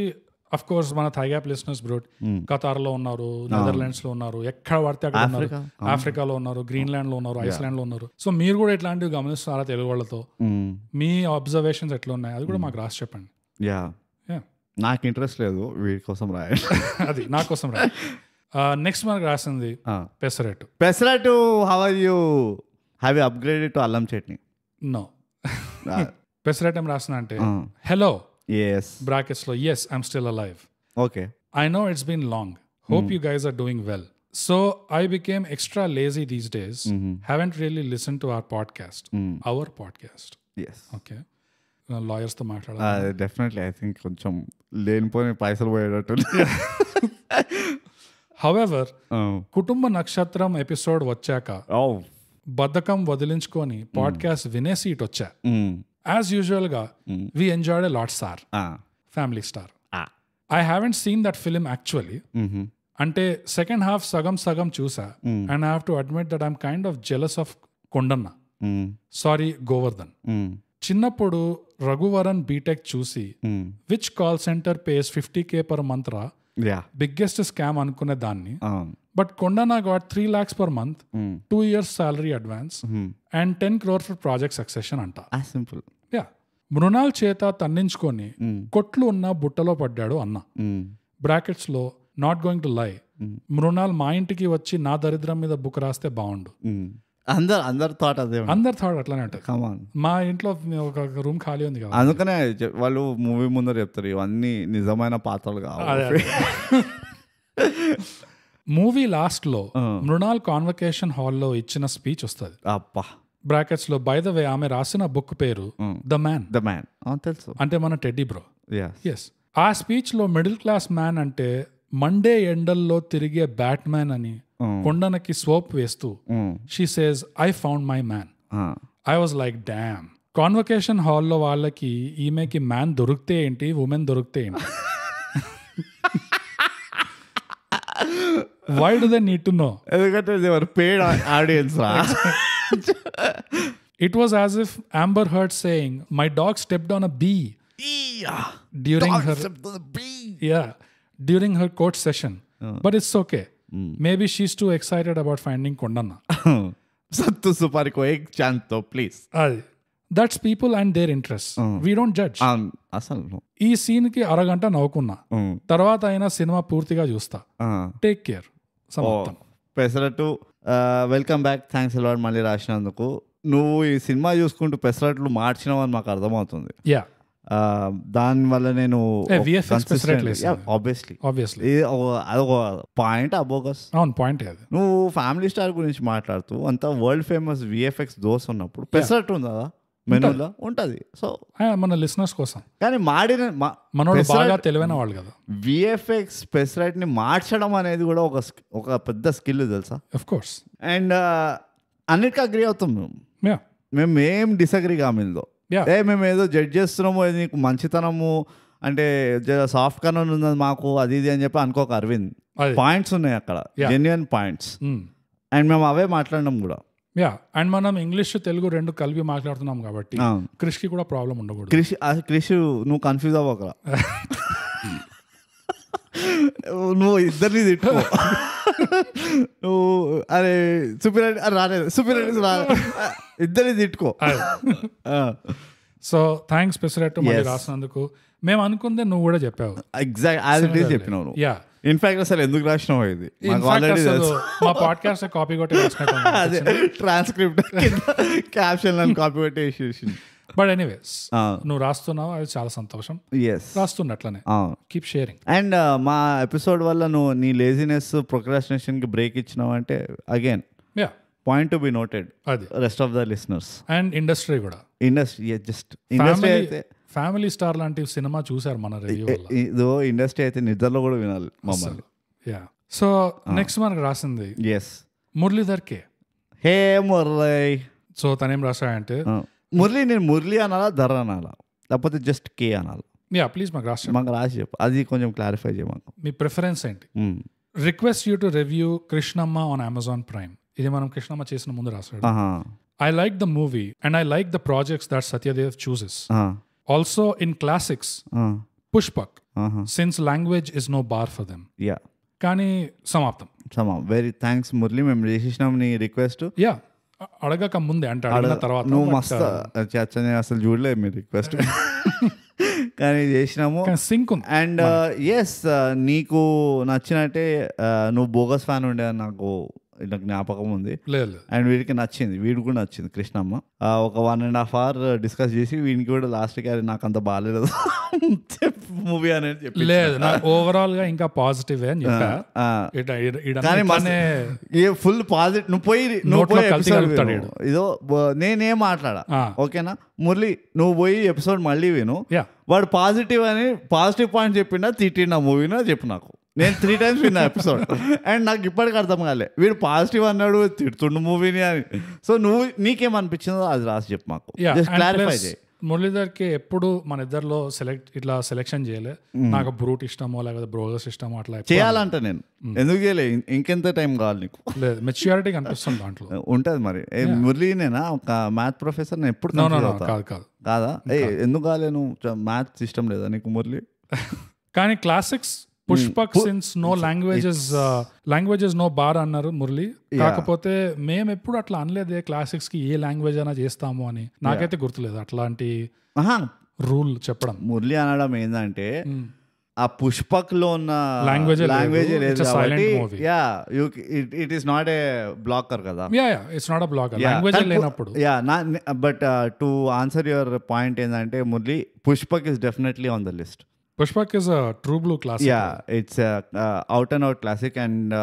అఫ్ కోర్స్ మన థైగ్యాప్ లిసనర్స్ బ్రోడ్ ఖతార్ లో ఉన్నారు నెదర్లాండ్స్ లో ఉన్నారు ఎక్కడ పడితే అక్కడ ఉన్నారు ఆఫ్రికాలో ఉన్నారు గ్రీన్లాండ్ లో ఉన్నారు ఐస్లాండ్ లో ఉన్నారు. సో మీరు కూడా ఇట్లాంటివి గమనిస్తున్నారా తెలుగు వాళ్ళతో మీ అబ్జర్వేషన్స్ ఎట్లా ఉన్నాయి అది కూడా మాకు రాసి చెప్పండి. నాకు ఇంట్రెస్ట్ లేదు వీటి కోసం రాయండి అది నా కోసం రాయండి. నెక్స్ట్ మనకు రాసింది pesarattu how are you have you upgraded to allam chutney? No pesarat ఏం రాసిన అంటే hello yes brackets lo yes I'm still alive. Okay, I know it's been long, hope you guys are doing well. So I became extra lazy these days, haven't really listened to our podcast. Our podcast, yes, okay. Lawyers తో మాట్లాడాలి definitely I think కొంచెం లేనిపోయిన పైసలు పోయేటట్టు. However కుటుంబ నక్షత్రం episode వచ్చాక బద్ధకం వదిలించుకొని podcast వినేసి ఇటు వచ్చా. As usual ga, we enjoyed a lot, sir. Family Star. I haven't seen that film actually. Ante second half sagam chusa, and I have to admit that I'm kind of jealous of Kondanna. Sorry, Govardhan. Chinnappudu Raghuvaran BTech chusi, which call center pays 50k per month ra? Biggest scam anukune danni. But Kondanna got 3 lakhs per month, 2 years salary advance, and 10 crore for project succession anta. As simple. Mrunal చేత తన్నించుకొని కొట్లు ఉన్న బుట్టలో పడ్డాడు అన్న. Brackets లో not going to lie, Mrunal మా ఇంటికి వచ్చి నా దరిద్రం మీద బుక్ రాస్తే బాగుండు. అందరు థాట్ అదే, అందరు థాట్ అట్లానే ఉంటుంది. మా ఇంట్లో ఒక రూమ్ ఖాళీ ఉంది కదా, అందుకనే వాళ్ళు మూవీ ముందర చెప్తారు ఇవన్నీ నిజమైన పాత్రలు కావాలి. మూవీ లాస్ట్ లో మృణాల్ కాన్వకేషన్ హాల్లో ఇచ్చిన స్పీచ్ వస్తుంది. అబ్బా, బ్రాకెట్స్ లో బై ద వే ఆమె రాసిన బుక్ పేరు ద మ్యాన్. తెలుసు, అంటే మన టెడ్డీ బ్రో. ఎస్. ఆ స్పీచ్ లో మిడిల్ క్లాస్ మ్యాన్ అంటే మండే ఎండల్లో తిరిగే బ్యాట్ మ్యాన్ అని కొండనకి సోప్ వేస్తూ she says I found my man. I was like damn. Convocation హాల్లో వాళ్ళకి ఈమెకి మ్యాన్ దొరికితే ఏంటి, ఉమెన్ దొరికితే ఏంటి? Why do they need to know? ఎందుకంటే they were paid audience. It was as if Amber Heard saying, "My dog stepped on a bee." During her court session. But it's okay. Maybe she's too excited about finding Kondanna. Sattu Supari ko ek chance to please. That's people and their interests. We don't judge. అసలు ఈ scene కి అరగంట నవ్వుకున్నా, తర్వాత అయినా cinema పూర్తిగా చూస్తా. Take care. సమాప్తం. Pesarattu welcome back. Thanks a lot మళ్ళీ రాసినందుకు. నువ్వు ఈ సినిమా చూసుకుంటూ పెసరట్లు మార్చినావు అని మాకు అర్థమవుతుంది. దానివల్ల నేను ఆబ్వియస్లీ అదొక పాయింట్ అబోగస్. అవును, పాయింట్ అది. నువ్వు ఫ్యామిలీ స్టార్ గురించి మాట్లాడుతూ అంత వరల్డ్ ఫేమస్ విఎఫ్ఎక్స్ దోస్ ఉన్నప్పుడు పెసరట్టు ఉంది కదా మెనూలో ఉంటది. సో మన లిసనర్స్ కోసం. కానీ మనోడు బాగా తెలివైన వాళ్ళు కదా. విఎఫ్ఎక్స్ పెసరట్ ని మార్చడం అనేది కూడా ఒక పెద్ద స్కిల్ తెలుసా. Of course. అండ్ అన్నిటికీ అగ్రీ అవుతాం మేము ఏం డిసగ్రీ కామిందో. మేము ఏదో జడ్జ్ చేస్తున్నాము, నీకు మంచితనము అంటే సాఫ్ట్ కార్నర్ ఉన్నది మాకు అది ఇది అని చెప్పి అనుకోక అరవింద్. పాయింట్స్ ఉన్నాయి అక్కడ, జెన్యున్ పాయింట్స్. అండ్ మేము అవే మాట్లాడినాం కూడా. అండ్ మనం ఇంగ్లీష్ తెలుగు రెండు కలిపి మాట్లాడుతున్నాం కాబట్టి క్రిష్ కి కూడా ప్రాబ్లం ఉండకూడదు. క్రిష్ నువ్వు కన్ఫ్యూజ్ అవ్వక, నువ్వు ఇద్దరిని తిట్టుకో. నువ్వు అరే సుపీరియర్ రాలేదు, సుపీరియర్ రాలేదు, ఇద్దరిని తిట్టుకో. సో థ్యాంక్స్ పెసరట్టు మళ్ళీ రాసినందుకు. మేము అనుకుందే నువ్వు కూడా చెప్పావు. ఎగ్జాక్ట్ యాజ్ ఇట్ ఈస్ చెప్పినావు నువ్వు. ఇన్ఫాక్ట్ అసలు ఎందుకు రాసినావు ఇది మా పాడ్కాస్ట్ కాపీ కొట్టి ట్రాన్స్క్రిప్ట్ క్యాప్షన్ అని కాపీ కొట్టి వేసేసి. బట్ ఎనీవేస్ నువ్వు రాస్తున్నావు, అది చాలా సంతోషం. రాస్తున్నట్లనే కీప్ షేరింగ్. అండ్ మా ఎపిసోడ్ వల్ల నువ్వు నీ లేజినెస్ ప్రొక్రాస్టినేషన్ కి బ్రేక్ ఇచ్చినావు అంటే again point to be noted. అది rest of the listeners and industry కూడా. ఇండస్ట్రీ అయితే ఫ్యామిలీ స్టార్ లాంటి సినిమా చూసారు మన రివ్యూ. ఇదో ఇండస్ట్రీ అయితే నిద్రలో కూడా వినాలి మమ్మల్ని. సో నెక్స్ట్ మనకు రాసింది మురళీధర్ కే. హే మురళీ. సో తనేం రాశాడంటే, మురళి నేను మురళి అనాలా, ధర అనాలా, లేకపోతే జస్ట్ కే అనాలా? ప్లీజ్ మాకు రాసి చెప్పు, అది కొంచెం క్లారిఫై చేయమాకు. మీ ప్రిఫరెన్స్ ఏంటి? Request you to review Krishnamma on Amazon prime. ఇది మనం కృష్ణమ్మ చేసిన ముందు రాశాడు. I like the movie and I like the projects that Satyadev chooses. Also in classics, Pushpak, since language is no bar for them. కానీ సమాప్తం. Very thanks Murali, మేము చేసేసినాం నీ request. అడగక ముందే అంటే అడిగిన తర్వాత నువ్వు మస్తు అసలు చూడలేదు మీ రిక్వెస్ట్, కానీ చేసినాము. సింక్. అండ్ ఎస్, నీకు నచ్చినట్టే నువ్వు బోగస్ ఫ్యాన్ ఉండే నాకు జ్ఞాపకం ఉంది. అండ్ వీడికి నచ్చింది, వీడికి కూడా నచ్చింది కృష్ణమ్మ. ఒక 1.5 hours డిస్కస్ చేసి వీడికి కూడా లాస్ట్కి అది నాకు అంత బాగాలేదు మూవీ అనేది చెప్పి లేదు, ఓవరాల్ గా ఇంకా పాజిటివ్ అని చెప్పా. Full positive. నువ్వు పోయి ఇదో నేనేం మాట్లాడా ఓకేనా మురళి, నువ్వు పోయి ఎపిసోడ్ మళ్ళీ విను. వాడు పాజిటివ్ అని పాజిటివ్ పాయింట్ చెప్పిండా తిట్టిండా మూవీనో చెప్పు నాకు. నేను 3 times విన్నా ఎపిసోడ్ అండ్ నాకు ఇప్పటికి అర్థం కాలే వీడు పాజిటివ్ అన్నాడు తిడుతుండు మూవీని అని. సో నీకేమనిపించిందో అది రాసి చెప్పు మాకు, జస్ట్ క్లారిఫై చేయి. మురళీధర్కి ఎప్పుడు మన ఇద్దరిలో ఇట్లా సెలెక్షన్ చేయలే. నాకు బ్రూట్ ఇష్టమో లేకపోతే బ్రోజర్స్ ఇష్టమో అట్లా చేయాలంట. నేను ఎందుకు చేయలే, ఇంకెంత టైం కావాలి నీకు? లేదు, మెచ్యూరిటీ కనిపిస్తుంది దాంట్లో. ఉంటది మరి. మురళీనేనా ఒక మ్యాథ్ ప్రొఫెసర్? నేను ఎప్పుడు కాదా? ఎందుకు కాలేను? మ్యాథ్స్ ఇష్టం లేదా నీకు మురళి? కానీ classics Pushpak since no languages no bar అన్నారు మురళి. కాకపోతే మేము ఎప్పుడు అట్లా అనలేదే క్లాసిక్స్ కి ఏ లాంగ్వేజ్ అయినా చేస్తాము అని. నాకైతే గుర్తులేదు అట్లాంటి రూల్ చెప్పడం. మురళి అనడం ఏంటంటే ఆ పుష్పక్ లో ఉన్న Language లేదు It's a silent కాబట్టి movie. It is not a blocker కదా. It's not a blocker, language లేనప్పుడు. But to answer your point ఏంటంటే Murali, Pushpak is definitely on the list. Pushpak is a true blue classic. It's out and out classic. And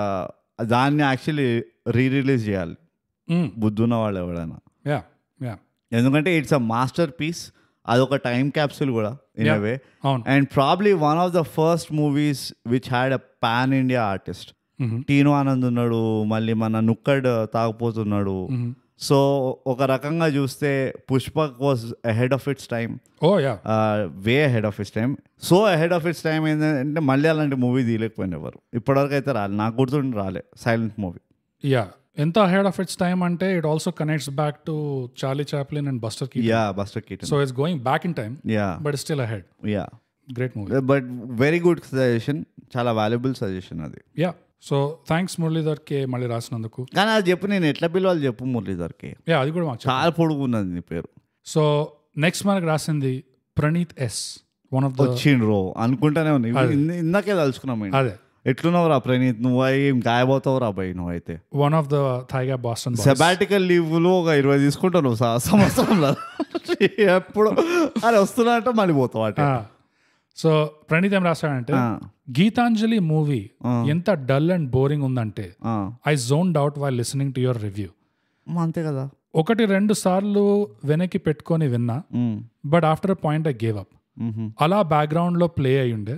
దాన్ని actually release చేయాలి బుద్ధున్న వాళ్ళు ఎవడైనా. ఎందుకంటే it's a masterpiece. అదొక time capsule కూడా in a way. And probably one of the first movies which had a pan India artist. టీను ఆనంద్ ఉన్నాడు, మళ్ళీ మన నుక్కడ్ తాగుపోతున్నాడు. సో ఒక రకంగా చూస్తే Pushpak was ahead of it's time, way ahead of it's time. So ahead of it's time ఏంటంటే మళ్ళీ అలాంటి మూవీ తీయలేకపోయిన ఎవరు ఇప్పటివరకు అయితే రాలే, నాకు గుర్తుండి రాలే సైలెంట్ మూవీ. ఎంత అహెడ్ ఆఫ్ ఇట్స్ టైమ్ అంటే it also connects back to Charlie Chaplin and buster Keaton. So it's going back in time, but still ahead. Great movie, but very good suggestion, చాలా valuable suggestion అది. So thanks Muralidhar కే మళ్ళీ రాసినందుకు. కానీ అది చెప్పు, నేను ఎట్లా పిలవాలి చెప్పు మురళీధర్ కే. అది కూడా మాకు చాలా పొడుగున్నది నీ పేరు. సో నెక్స్ట్ మనకు రాసింది Praneeth S. One of the వచ్చిండ్రో అనుకుంటానే ఉంది, ఇందాకే తలుచుకున్నాం. అదే ఎట్లున్నావు రా ప్రణీత్, నువ్వు ఏం గాయపోతావు రా భయ్ నువ్వైతే. One of the థైగా Boston sabbatical లీవ్లు ఒక 20 తీసుకుంటావు నువ్వు సంవత్సరంలో. ఎప్పుడు అరే వస్తున్నా అంటే మళ్ళీ పోతావు అట. సో ప్రణీత్ ఏం రాశాడంటే, గీతాంజలి మూవీ ఎంత డల్ అండ్ బోరింగ్ ఉందంటే I zoned out while listening to your review. అంతే కదా, 1-2 సార్లు వెనక్కి పెట్టుకొని విన్నా, but after a point I gave up. అలా బ్యాక్గ్రౌండ్ లో ప్లే అయ్యి ఉండే,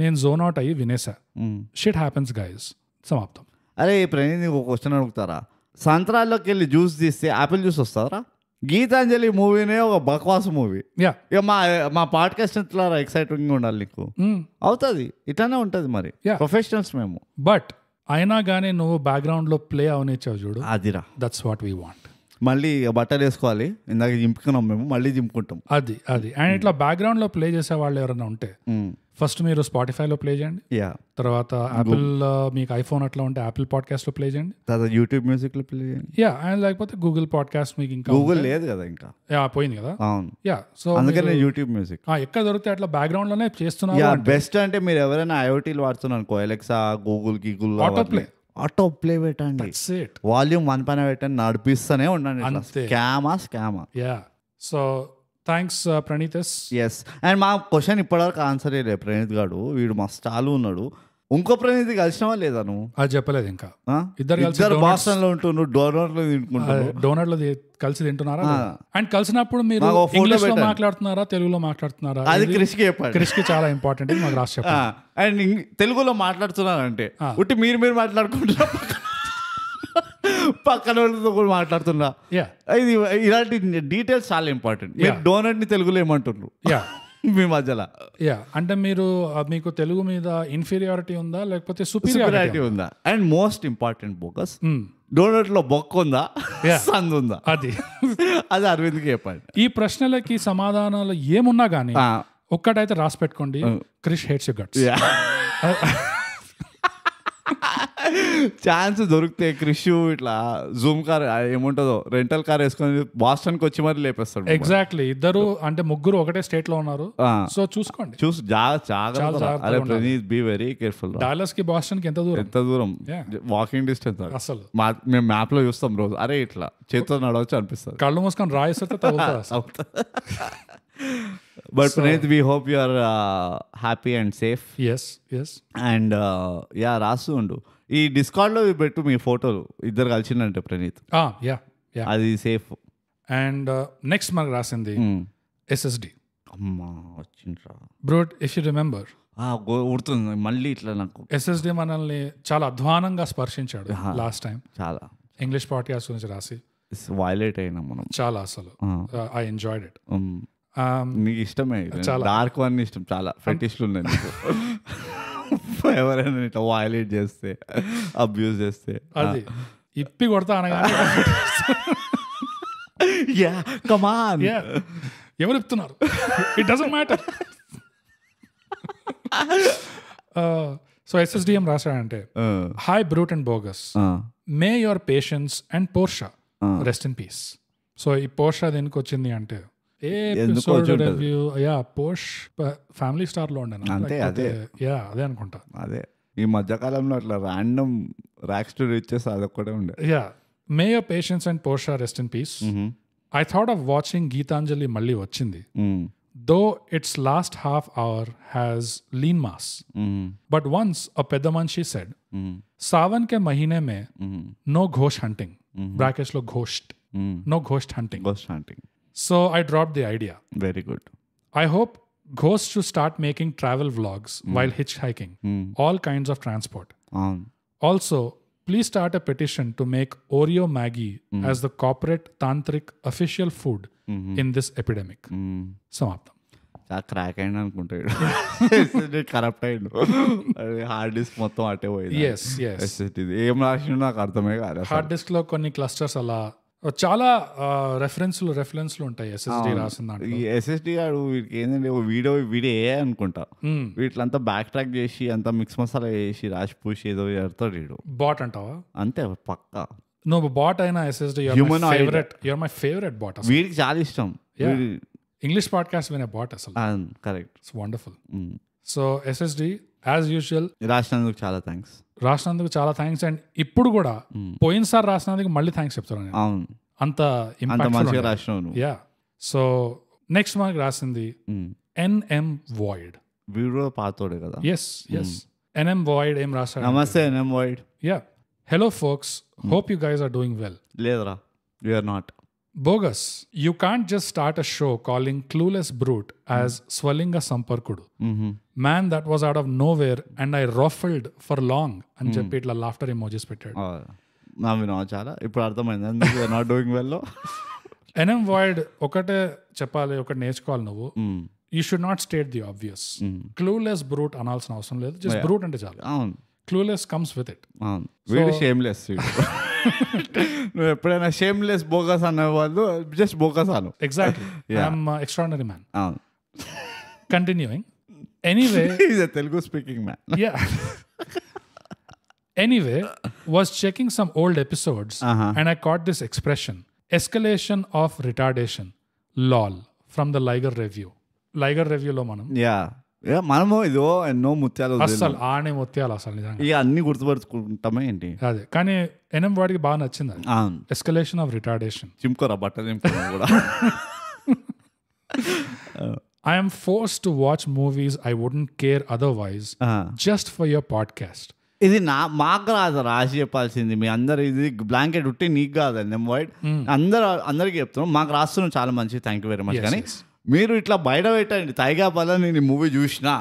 నేను జోన్ అవుట్ అయ్యి వినేసా. Shit happens guys. సమాప్తం. అరే ప్రణీత్ నీకు ఒక క్వశ్చన్ అడుగుతారా, సంత్రాల్లోకి వెళ్ళి జ్యూస్ తీస్తే ఆపిల్ జ్యూస్ వస్తారా? గీతాంజలి మూవీనే ఒక బక్వాస్ మూవీ. ఇక మా పాడ్కాస్ట్ ఎట్లా ఎక్సైటింగ్ ఉండాలి నీకు, అవుతుంది ఇట్లానే ఉంటది మరి, ప్రొఫెషనల్స్ మేము. బట్ అయినా కానీ నువ్వు బ్యాక్గ్రౌండ్ లో ప్లే అవనిచ్చావు చూడు, అదిరా, దట్స్ వాట్ వీ వాంట్. మళ్ళీ బట్టలు వేసుకోవాలి, ఇందాక చింపుకున్నాం మేము, మళ్ళీ చింపుకుంటాం. అది అండ్ ఇట్లా బ్యాక్గ్రౌండ్ లో ప్లే చేసే వాళ్ళు ఎవరైనా ఉంటే ఫస్ట్ మీరు స్పాటిఫైలో ప్లే చేయండి, తర్వాత యాపిల్ మీకు ఐఫోన్ అట్లా ఉంటే యాపిల్ పాడ్కాస్ట్ లో ప్లే చేయండి, తర్వాత యూట్యూబ్ మ్యూజిక్ లో ప్లే చేయండి. అండ్ లేకపోతే గూగుల్ పాడ్కాస్ట్ మీకు ఇంకా గూగుల్ లేదు కదా ఇంకా, పోయింది కదా. అవును, సో అందుకనే యూట్యూబ్ మ్యూజిక్ ఎక్కడ దొరికితే అట్లా బ్యాక్గ్రౌండ్ లోనే చేస్తున్నారు. బెస్ట్ అంటే మీరు ఎవరైనా ఐఓటీలు వాడుతున్నారు అనుకో, ఎలెక్సా, గూగుల్ ఆటో ప్లే పెట్టండి, వాల్యూమ్ 1 పైన పెట్టండి, నడిపిస్తూనే ఉండండి. స్కామా. So thanks Praneeth. S, and మా క్వశ్చన్ ఇప్పటివరకు ఆన్సర్ చేయలేదు ప్రణీత్ గాడు, వీడు మస్తు చాలు ఉన్నాడు. ఇంకో ప్రణీత్ కలిసినవా లేదా నువ్వు? అది చెప్పలేదు ఇంకా. ఇద్దరు బాస్టన్ లో ఉంటున్నారు, డోనర్ లో తింటున్నారు. డోనర్ లో కలిసి తింటున్నారా? అండ్ కలిసినప్పుడు మీరు ఇంగ్లీష్ లో మాట్లాడుతున్నారా, తెలుగులో మాట్లాడుతున్నారా? అది క్రిష్కి చెప్పండి. క్రిష్కి చాలా ఇంపార్టెంట్, మాకు రాసి చెప్పండి. అండ్ తెలుగులో మాట్లాడుతున్నారంటే ఉట్టి మీరు మాట్లాడుకుంటున్నా, పక్కన వాళ్ళతో కూడా మాట్లాడుతున్నా, ఇది ఇలాంటి డీటెయిల్స్ చాలా ఇంపార్టెంట్. మీరు డోనట్ ని తెలుగులో ఏమంటున్నారు మీ మధ్యలో? అంటే మీకు తెలుగు మీద ఇన్ఫీరియారిటీ ఉందా లేకపోతే సుపీరియారిటీ ఉందా? అండ్ మోస్ట్ ఇంపార్టెంట్ బోకస్, డోనట్ లో బొక్క ఉందా, సందు ఉందా? అది అరవింద్కి చెప్పండి. ఈ ప్రశ్నలకి సమాధానాలు ఏమున్నా గానీ ఒక్కటైతే రాసి పెట్టుకోండి, Krish hates your guts. Chance దొరికితే క్రిష్ ఇట్లా జూమ్ కార్ ఏముంటుందో రెంటల్ కార్ వేసుకొని బాస్టన్ కి వచ్చి మరి లేపేస్తాడు. ఎగ్జాక్ట్లీ, ఇద్దరు అంటే ముగ్గురు ఒకటే స్టేట్ లో ఉన్నారు, సో చూసుకోండి, బీ వెరీ కేర్ఫుల్. డాలస్ కి బాస్టన్ కి ఎంత దూరం? Walking distance. అసలు మేము మ్యాప్ లో చూస్తాం రోజు, అరే ఇట్లా చేతితో నడవచ్చు అనిపిస్తుంది, కళ్ళు మూసుకొని రాయిస్తే. But Pranith, we hope you are happy and safe. Yes. And రాసు ఉండు, ఈ డిస్కార్డ్ లో పెట్టు మీ ఫోటోలు, ఇద్దరు కలిసిందంటే ప్రణీత్. అది సేఫ్. అండ్ నెక్స్ట్ మనకు రాసింది SSD. అమ్మా వచ్చిండ్రా బ్రో, ఇఫ్ యూ రిమెంబర్, ఉడుతుంది మళ్ళీ ఇట్లా నాకు. SSD మనల్ని చాలా అధ్వానంగా స్పర్శించాడు లాస్ట్ టైం, చాలా ఇంగ్లీష్ పాడ్కాస్ట్ గురించి రాసి వైలేట్ అయినా మనం చాలా. అసలు ఐ ఎంజాయ్డ్ ఇట్. నీకు ఇష్టమే, డార్క్ వన్ ఇష్టం, చాలా ఫెటిష్లు ఉన్నాయి నీకు. ఎవరైనా ఇట్లా వైలేట్ చేస్తే, అబ్యూజ్ చేస్తే అది ఇప్పి కొడతా అనగానే కమాన్, ఎవరు ఇస్తున్నారు, it doesn't matter. So SSDM రాశాడంటే, hi brute and bogus, may your patience and పోర్షా రెస్ట్ ఇన్ పీస్. సో ఈ పోర్షా దేనికి వచ్చింది అంటే, ఏ ఎపిసోడ్ రివ్యూ యా పోష్ ఫ్యామిలీ స్టార్ లో ఉండేనా అంతే అదే యా అదే అనుకుంటా. అదే ఈ మధ్యకాలంలో అట్లా ర్యాండమ్ ర్యాక్స్ టు రిచెస్ అదొక్కటే ఉండే. Yeah may your patience and పోషా rest in peace. I thought of watching Geethanjali మళ్ళీ వచ్చింది. Though it's last half hour has lean mass. But once a పెద్ద మనిషి సెడ్ सावन के महीने में no ghost hunting, brackets lo ghost, no ghost hunting. So I dropped the idea. Very good. I hope ghosts should start making travel vlogs while hitchhiking, all kinds of transport. Also, please start a petition to make Oreo Maggi as the corporate tantric official food in this epidemic. Samaptam. Crack అయింది అనుకుంటాడు, corrupt అయ్యిండు, hard disk మొత్తం అటే పోయింది. ఏం రాసిండు నాకు అర్థమే కాదు. హార్డ్ డిస్క్ లో కొన్ని క్లస్టర్స్ అలా చాలా రెఫరెన్స్లు ఉంటాయి ఎస్ఎస్డి రాసిన దాంట్లో. ఈ ఎస్ఎస్డి గాడు వీటికి ఏంటంటే వీడియో ఏ అనుకుంటా, వీటిలంతా బ్యాక్ ట్రాక్ చేసి అంతా మిక్స్ మసాలా చేసి రాసి పూసి ఏదో పెడతాడు వీడు. బాట్ అంటావా? అంతే పక్కా. నువ్వు బాట్ అయినా SSD your my favourite bot. వీడికి చాలా ఇష్టం. ఇంగ్లీష్ పాడ్కాస్ట్ వినే బాట్ అసలు. Correct. It's wonderful. So SSD as usual రాసినందుకు చాలా థ్యాంక్స్. అండ్ ఇప్పుడు కూడా పోయినసారి రాసినందుకు మళ్ళీ థ్యాంక్స్ చెప్తాను. అవును, అంత మంచిగా రాసినావు. యా. సో నెక్స్ట్ మనకి రాసింది ఎన్ఎం వాయిడ్. వీడు పాతోడే కదా. ఎస్ ఎన్ఎం వాయిడ్ ఏం రాశాడు? నమస్తే NM void. Yeah, hello folks, hope you guys are doing well. లేదురా, you're not. Bogus. You can't just start a show calling Clueless Brute as Swalinga Samparkudu. Man, that was out of nowhere and I ruffled for long. అని చెప్పి ఇట్లా laughter emojis పెట్టాడు. నవ్వినా చాలా. ఇప్పుడు అర్థమైంది you're not doing well లో. NM void ఒకటే చెప్పాలి, ఒకటి నేర్చుకోవాలి నువ్వు. You should not state the obvious. Clueless brute అనాల్సిన అవసరం లేదు, జస్ట్ బ్రూట్ అంటే చాలు. అవును, క్లూలెస్ కమ్స్ విత్ ఇట్. వీడు షేమ్లెస్. నువ్వు ఎప్పుడైనా షేమ్లెస్ బోగస్ అనే వాళ్ళు జస్ట్ బోగస్ అను. Exactly. I'm extraordinary man. Continuing. Anyway, is a Telugu speaking man. Yeah. Anyway, was checking some old episodes and I caught this expression, escalation of retardation, lol, from the Liger Review. Liger Review లో మనం మనము ఇదో ఎన్నో ముత్యాలు, అసలు ఆనే ముత్యాలు అసలు నిజంగా ఇక అన్ని గుర్తుపరుచుకుంటామే ఏంటి. అదే, కానీ ఎన్ఎం వాడికి బాగా నచ్చింది ఎస్కలేషన్ ఆఫ్ రిటార్డేషన్. చింపుకోరా బట్టలు చింపుకోరా కూడా. I am forced to watch movies I wouldn't care otherwise just for your podcast. ఇది మాకు రాదు రాసి చెప్పాల్సింది. మీ అందరు ఇది బ్లాంకెట్ ఉట్టి నీకు కాదండి ఎన్ఎం వాయిడ్, అందరికి చెప్తున్నాం. మాకు రాస్తున్నాం, చాలా మంచిది, థ్యాంక్ యూ వెరీ మచ్. కానీ మీరు ఇట్లా బయట పెట్టండి, తైగా పల్ల నేను ఈ మూవీ చూసినా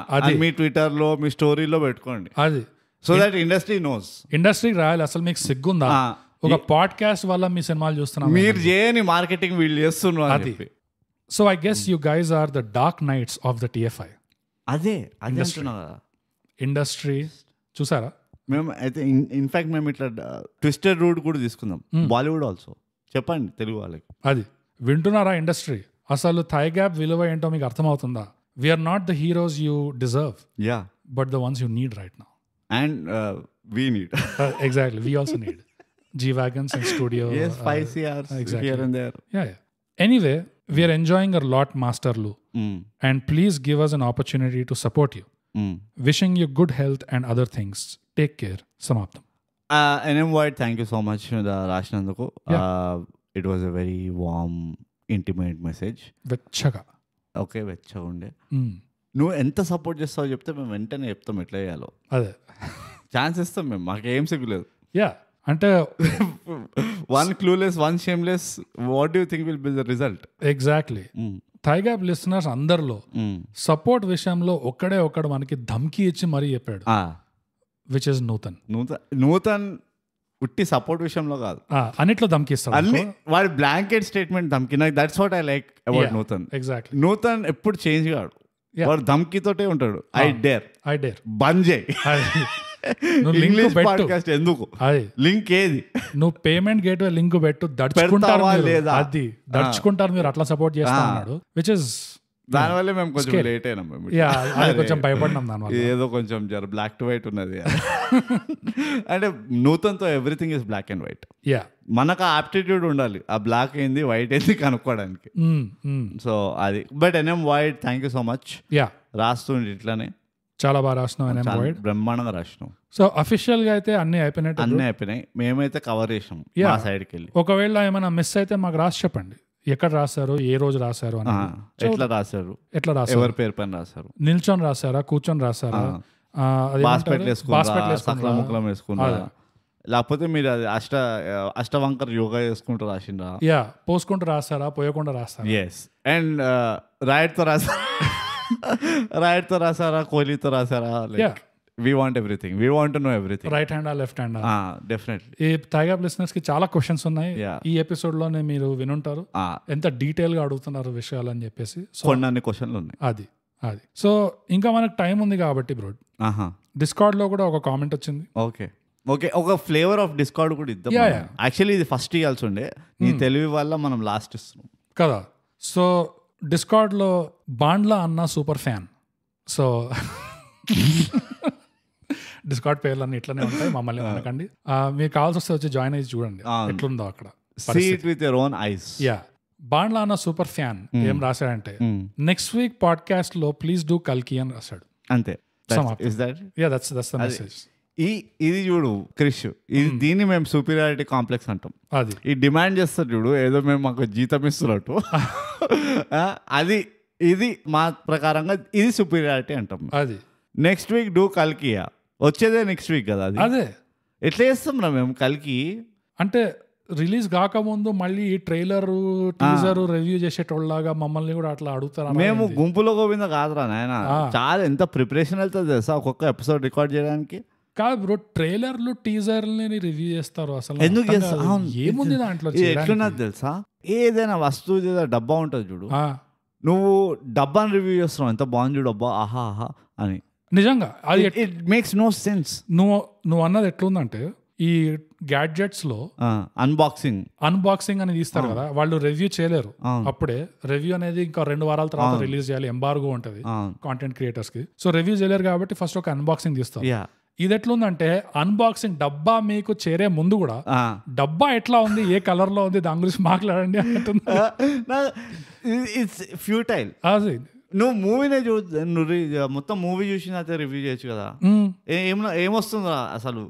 మీ ట్విట్టర్ లో మీ స్టోరీలో పెట్టుకోండి. అది సో దట్ ఇండస్ట్రీ నోస్. ఇండస్ట్రీకి రాయాలి. అసలు మీకు సిగ్గుందా? ఒక పాడ్కాస్ట్ వల్ల మీ సినిమాలు చూస్తున్నాం, మీరు చేయని మార్కెటింగ్ వీళ్ళు చేస్తున్నారు. అది so I guess you guys are the dark knights of the TFI. అదే ఇండస్ట్రీ చూసారా? మేము అయితే ఇన్ఫాక్ట్ మేము ఇట్లా ట్విస్టెడ్ రూట్ కూడా తీసుకుందాం. బాలీవుడ్ ఆల్సో చెప్పండి తెలుగు వాళ్ళకి. అది వింటున్నారా ఇండస్ట్రీ? అసలు థై గ్యాప్ విలువ ఏంటో మీకు అర్థమవుతుందా? We are not the heroes you deserve, but the ones you need right now. And we need. Exactly, we also need G-Wagons and studio. Yes, 5 CRs exactly. Here and there. Yeah. Anyway, we are enjoying a lot, Masterlu. And please give us an opportunity to support you. Wishing you good health and other things. Take care. Samaptam. NM White, thank you so much, Rashnanduku. It was a very warm, intimate message. Vechaga. Okay, vechaga unde. నువ్వు ఎంత support చేస్తావో చెప్తే మేము వెంటనే చెప్తాం ఎట్లా చేయాలో. అదే ఛాన్స్ ఇస్తాం మేము, మాకేం సిగ్గులేదు. యా, అంటే one clueless, one shameless, what do you think will be the result? Exactly. Thigh gap listeners అందరిలో సపోర్ట్ విషయంలో ఒక్కడు మనకి ధమ్కి ఇచ్చి మరీ చెప్పాడు, విచ్ ఇస్ నూతన్. ఉట్టి సపోర్ట్ విషయంలో కాదు, అన్నిట్లో ధమ్కిస్తాడు. అన్ని వాడి బ్లాంకెట్ స్టేట్మెంట్ ధమ్కి. నాకు that's what I like about Nutan. Exactly. Nutan ఎప్పుడు చేంజ్ కాడు, వాడు ధమ్కితోటే ఉంటాడు. ఐ డేర్ బంద్ చేయి. ఇంగ్లీష్ పాడ్కాస్ట్ ఎందుకు? లింక్ ఏది? నువ్వు పేమెంట్ గేట్వే లింక్ పెట్టు, దడుచుకుంటారు లేదా? అది దడుచుకుంటారు మీరు, అట్లా సపోర్ట్ చేస్తా ఉన్నాడు. విచ్ ఇస్ దానివల్ల మేము కొంచెం లేట్ అయినాం. కొంచెం భయపడినాం దానివల్ల. ఏదో కొంచెం బ్లాక్ టు వైట్ ఉన్నది. అంటే నూతన్తో everything is black and white. మనకు ఆప్టిట్యూడ్ ఉండాలి, ఆ బ్లాక్ ఏంది వైట్ ఏంది కనుక్కోవడానికి. సో అది. But NM void thank you so much. Yeah, రాస్తుండే ఇట్లానే చాలా బాగా రాసినావు ఎన్ఎం వైడ్, బ్రహ్మాండంగా రాసినాం. సో అఫీషియల్ గా అయితే అన్ని అయిపోయినాయి. మేమైతే కవర్ చేసాం మా సైడ్కి వెళ్ళి. ఒకవేళ ఏమైనా మిస్ అయితే మాకు రాసి చెప్పండి, ఎక్కడ రాశారు, ఏ రోజు రాశారు అని, ఎట్లా రాశారు, ఎవరి పేరు పైన రాశారు, నిల్చొని రాశారా, కూర్చొని రాశారా, ముక్కలం వేసుకున్నారా, లేకపోతే మీరు అది అష్టవంకర్ యోగా చేసుకుంటూ రాసిండ్రా, యా పోసుకుంటూ రాశారా, పోయకుండా రాస్తారా, ఎస్. అండ్ రైట్తో రాసారా, కోహ్లీతో రాసారా, we want everything, we want to know everything, right hand left hand. Definitely. ఈ థైగ్యాప్ లిసనర్స్ కి చాలా క్వశ్చన్స్ ఉన్నాయి, ఈ ఎపిసోడ్ లోనే మీరు వినుంటారు ఎంత డీటెయిల్ గా అడుగుతున్నారు విషయాలు అని చెప్పేసి. కొన్ని క్వశ్చన్లు ఉన్నాయి. అది సో ఇంకా మనకు టైం ఉంది కాబట్టి బ్రో, డిస్కార్డ్ లో కూడా ఒక కామెంట్ వచ్చింది. ఓకే, ఒక ఫ్లేవర్ ఆఫ్ డిస్కార్డ్ కూడా ఇద్దాం. యాక్చువల్లీ ఇది ఫస్ట్ ఇవ్వాల్సి ఉండే, నీ తెలివి వల్ల మనం లాస్ట్ ఇస్తున్నాం కదా. సో డిస్కార్డ్ లో బాండ్లా అన్న సూపర్ ఫ్యాన్. సో డిస్కార్డ్ పేర్లన్నీ ఇట్లనే ఉంటాయి, మమ్మల్ని అనకండి. మీకు కావాల్సి వస్తే వచ్చి జాయిన్ అయ్యి చూడండి ఎట్లుందో అక్కడ. See it with your own eyes. Yeah, Bandla అన్న సూపర్ ఫ్యాన్ ఏం రాశాడంటే, నెక్స్ట్ వీక్ పాడ్కాస్ట్ లో ప్లీజ్ డూ కల్కి అని రాశాడు. అంతే. that's the message. ఇది చూడు క్రిష్, ఇది దీన్ని మేము సుపీరియారిటీ కాంప్లెక్స్ అంటాం. అది ఈ డిమాండ్ చేస్తారు చూడు, ఏదో మేము మాకు జీతం ఇస్తున్నట్టు. అది ఇది మా ప్రకారంగా ఇది సుపీరియారిటీ అంటాం. అది నెక్స్ట్ వీక్ డూ కల్కియా, వచ్చేదే నెక్స్ట్ వీక్ కదా. అది అదే ఎట్లా చేస్తాం రా మేము కల్కి అంటే, రిలీజ్ కాకముందు మళ్ళీ ఈ ట్రైలర్ టీజర్ రివ్యూ చేసేటోళ్ళగా మమ్మల్ని కూడా అట్లా అడుగుతారా? మేము గుంపులో గోవింద కాదురా నాయన, చాలా ఎంత ప్రిపరేషన్ వెళ్తుంది తెలుసా ఒక్కొక్క ఎపిసోడ్ రికార్డ్ చేయడానికి. కాదు బ్రో, ట్రైలర్లు టీజర్లని రివ్యూ చేస్తారు, అసలు ఎందుకు చేస్తారు? ఏముంది దాంట్లో? ఎట్లున్నది తెలుసా, ఏదైనా వస్తువు డబ్బా ఉంటుంది చూడు, నువ్వు డబ్బాని రివ్యూ చేస్తున్నావు, ఎంత బాగుంది చూడు డబ్బా, ఆహా ఆహా అని. నిజంగా అది ఇట్ మేక్స్ నో సెన్స్. నువ్వు అన్నది ఎట్లుందంటే, ఈ గ్యాడ్జెట్స్ లో అన్బాక్సింగ్ అని తీస్తారు కదా, వాళ్ళు రివ్యూ చేయలేరు అప్పుడే. రివ్యూ అనేది ఇంకా 2 వారాల తర్వాత రిలీజ్ చేయాలి, ఎంబార్గో ఉంటది కాంటెంట్ క్రియేటర్స్ కి. సో రివ్యూ చేయలేరు కాబట్టి ఫస్ట్ ఒక అన్బాక్సింగ్ తీస్తారు. ఇది ఎట్లుందంటే, అన్బాక్సింగ్ డబ్బా మీకు చేరే ముందు కూడా డబ్బా ఎట్లా ఉంది, ఏ కలర్ లో ఉంది, దాని గురించి మాట్లాడండి అంటుంది. It's futile. నువ్వు మూవీనే మొత్తం మూవీ చూసిన అయితే రివ్యూ చేయొచ్చు కదా. ఏమొస్తుందా అసలు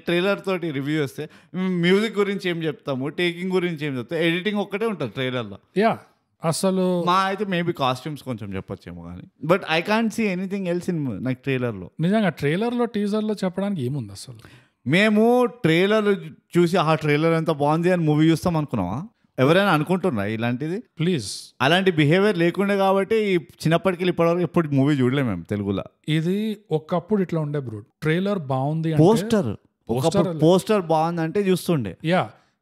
ట్రైలర్ తోటి రివ్యూ చేస్తే? మ్యూజిక్ గురించి ఏం చెప్తాము, టేకింగ్ గురించి ఏం చెప్తాము, ఎడిటింగ్ ఒక్కటే ఉంటుంది ట్రైలర్లో. అసలు మా అయితే మేబీ కాస్ట్యూమ్స్ కొంచెం చెప్పొచ్చేమో కానీ, but I can't see anything else in నాకు ట్రైలర్లో. నిజంగా ట్రైలర్లో టీజర్లో చెప్పడానికి ఏముంది అసలు? మేము ట్రైలర్ చూసి ఆ ట్రైలర్ ఎంత బాగుంది అని మూవీ చూస్తాం అనుకున్నావా? ఎవరైనా అనుకుంటున్నా ఇలాంటిది? ప్లీజ్, అలాంటి బిహేవియర్ లేకుండే కాబట్టి చిన్నప్పటికి ఇప్పటివరకు ఎప్పుడు మూవీ చూడలేము మేము తెలుగులో. ఇది ఒకప్పుడు ఇట్లా ఉండే బ్రో, ట్రైలర్ బాగుంది, పోస్టర్ బాగుంది అంటే చూస్తుండే.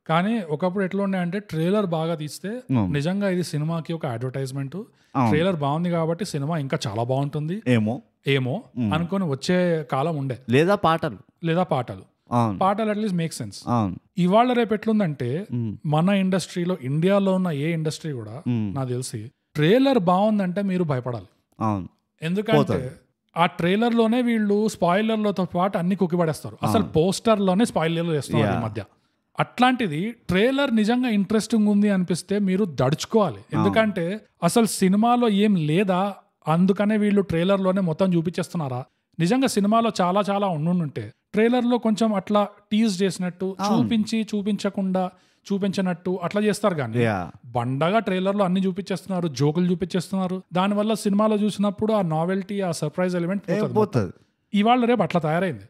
కానీ ఒకప్పుడు ఎట్లా ఉండే అంటే, ట్రైలర్ బాగా తీస్తే నిజంగా ఇది సినిమాకి ఒక అడ్వర్టైజ్మెంట్, ట్రైలర్ బాగుంది కాబట్టి సినిమా ఇంకా చాలా బాగుంటుంది ఏమో అనుకొని వచ్చే కాలం ఉండే. లేదా పాటలు అట్లీస్ట్ మేక్ సెన్స్. ఇవాళ రేపు ఎట్లుందంటే, మన ఇండస్ట్రీలో, ఇండియాలో ఉన్న ఏ ఇండస్ట్రీ కూడా నాకు తెలిసి ట్రైలర్ బాగుందంటే మీరు భయపడాలి. ఎందుకంటే ఆ ట్రైలర్ లోనే వీళ్ళు స్పాయిలర్లతో పాటు అన్ని కుక్కిపడేస్తారు. అసలు పోస్టర్ లోనే స్పాయిలర్లు వేస్తున్నారు ఈ మధ్య. అట్లాంటిది ట్రైలర్ నిజంగా ఇంట్రెస్టింగ్ ఉంది అనిపిస్తే మీరు దడుచుకోవాలి. ఎందుకంటే అసలు సినిమాలో ఏం లేదా, అందుకనే వీళ్ళు ట్రైలర్ లోనే మొత్తం చూపించేస్తున్నారా? నిజంగా సినిమాలో చాలా చాలా ఉండుంటే ట్రైలర్ లో కొంచెం అట్లా టీజ్ చేసినట్టు, చూపించకుండా చూపించినట్టు అట్లా చేస్తారు. కానీ బండగా ట్రైలర్ లో అన్ని చూపించేస్తున్నారు, జోకులు చూపించేస్తున్నారు. దానివల్ల సినిమాలో చూసినప్పుడు ఆ నావెల్టీ, ఆ సర్ప్రైజ్ ఎలిమెంట్ పోతుంది. ఇవాళ రేపు అట్లా తయారైంది.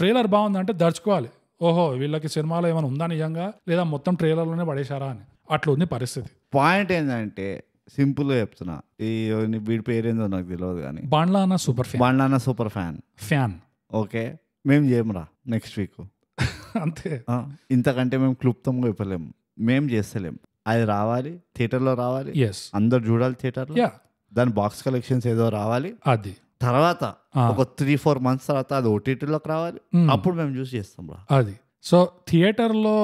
ట్రైలర్ బాగుందంటే దర్చుకోవాలి, ఓహో వీళ్ళకి సినిమాలో ఏమైనా ఉందా నిజంగా, లేదా మొత్తం ట్రైలర్లోనే పడేశారా అని. అట్లా ఉంది పరిస్థితి. పాయింట్ ఏంటంటే, సింపుల్ గా చెప్తున్నా, ఈ వీడి పేరేందో నాకు తెలియదు కానీ, బాండ్లా అన్న సూపర్ ఫ్యాన్. ఓకే, మేము చేయమురా నెక్స్ట్ వీక్ అంతే. ఇంతకంటే మేము క్లుప్తంగా చెప్పలేము, మేము చేస్తలేం. అది రావాలి, థియేటర్లో రావాలి, అందరు చూడాలి థియేటర్లో, దాని బాక్స్ కలెక్షన్స్ ఏదో రావాలి. అది తర్వాత ఒక 3-4 months తర్వాత అది ఓటీటీలోకి రావాలి, అప్పుడు మేము చూసి చేస్తాం రా. అది సో థియేటర్లో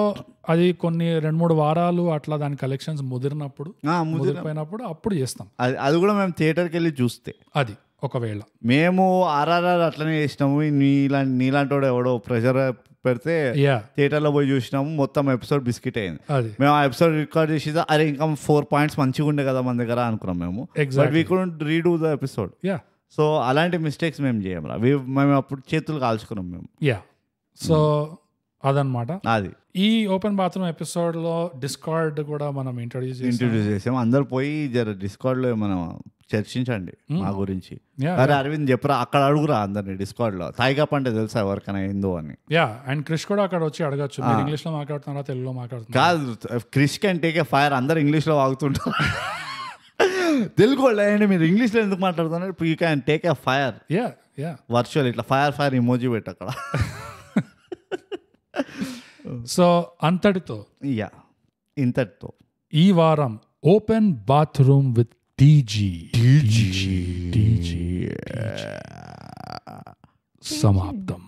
అది కొన్ని 2-3 వారాలు అట్లా దాని కలెక్షన్స్ ముదిరిపోయినప్పుడు అప్పుడు చేస్తాం. అది కూడా మేము థియేటర్కి వెళ్ళి చూస్తే. అది ఒకవేళ మేము ఆర్ఆర్ఆర్ అట్లనే చేసినాము. నీలాంటి ఎవడో పెడితే యా థియేటర్లో పోయి చూసినాము, మొత్తం ఎపిసోడ్ బిస్కెట్ అయింది. అది మేము ఆ ఎపిసోడ్ రికార్డ్ చేసి అరే ఇంకా 4 పాయింట్స్ మంచిగా ఉండే కదా మన దగ్గర అనుకున్నాం మేము. But we couldn't redo the episode. Yeah so అలాంటి మిస్టేక్స్ మేము చేయం రా. మేము అప్పుడు చేతులు కాల్చుకున్నాం మేము. యా సో అదనమాట. అది ఈ ఓపెన్ బాత్రూమ్ ఎపిసోడ్ లో డిస్కార్డ్ కూడా మనం ఇంట్రొడ్యూస్ చేసాం. అందరు పోయి డిస్కార్డ్ లో మనం చర్చించండి మా గురించి. అరే అరవింద్ చెప్పరా, అక్కడ అడుగురా అందరినీ డిస్కార్డ్ లో. తాయిగా పంటే తెలుసా ఎవరికైనా ఏందో అని. యా అండ్ క్రిష్ కూడా అక్కడ వచ్చి అడగచ్చు, ఇంగ్లీష్ లో మాట్లాడుతున్నారా తెలుగులో మాట్లాడుతున్నా. కాదు, Krish can take a fire. అందరు ఇంగ్లీష్ లో వాగుతుంటారు. తెలుగు వాళ్ళండి మీరు ఇంగ్లీష్ లో ఎందుకు మాట్లాడుతున్నారు? You can take a fire. Yeah yeah virtual ఇట్లా ఫైర్ ఇమోజీ పెట్టు అక్కడ. సో అంతటితో ఇంతటితో ఈ వారం ఓపెన్ బాత్రూమ్ విత్ టీజీ సమాప్తం.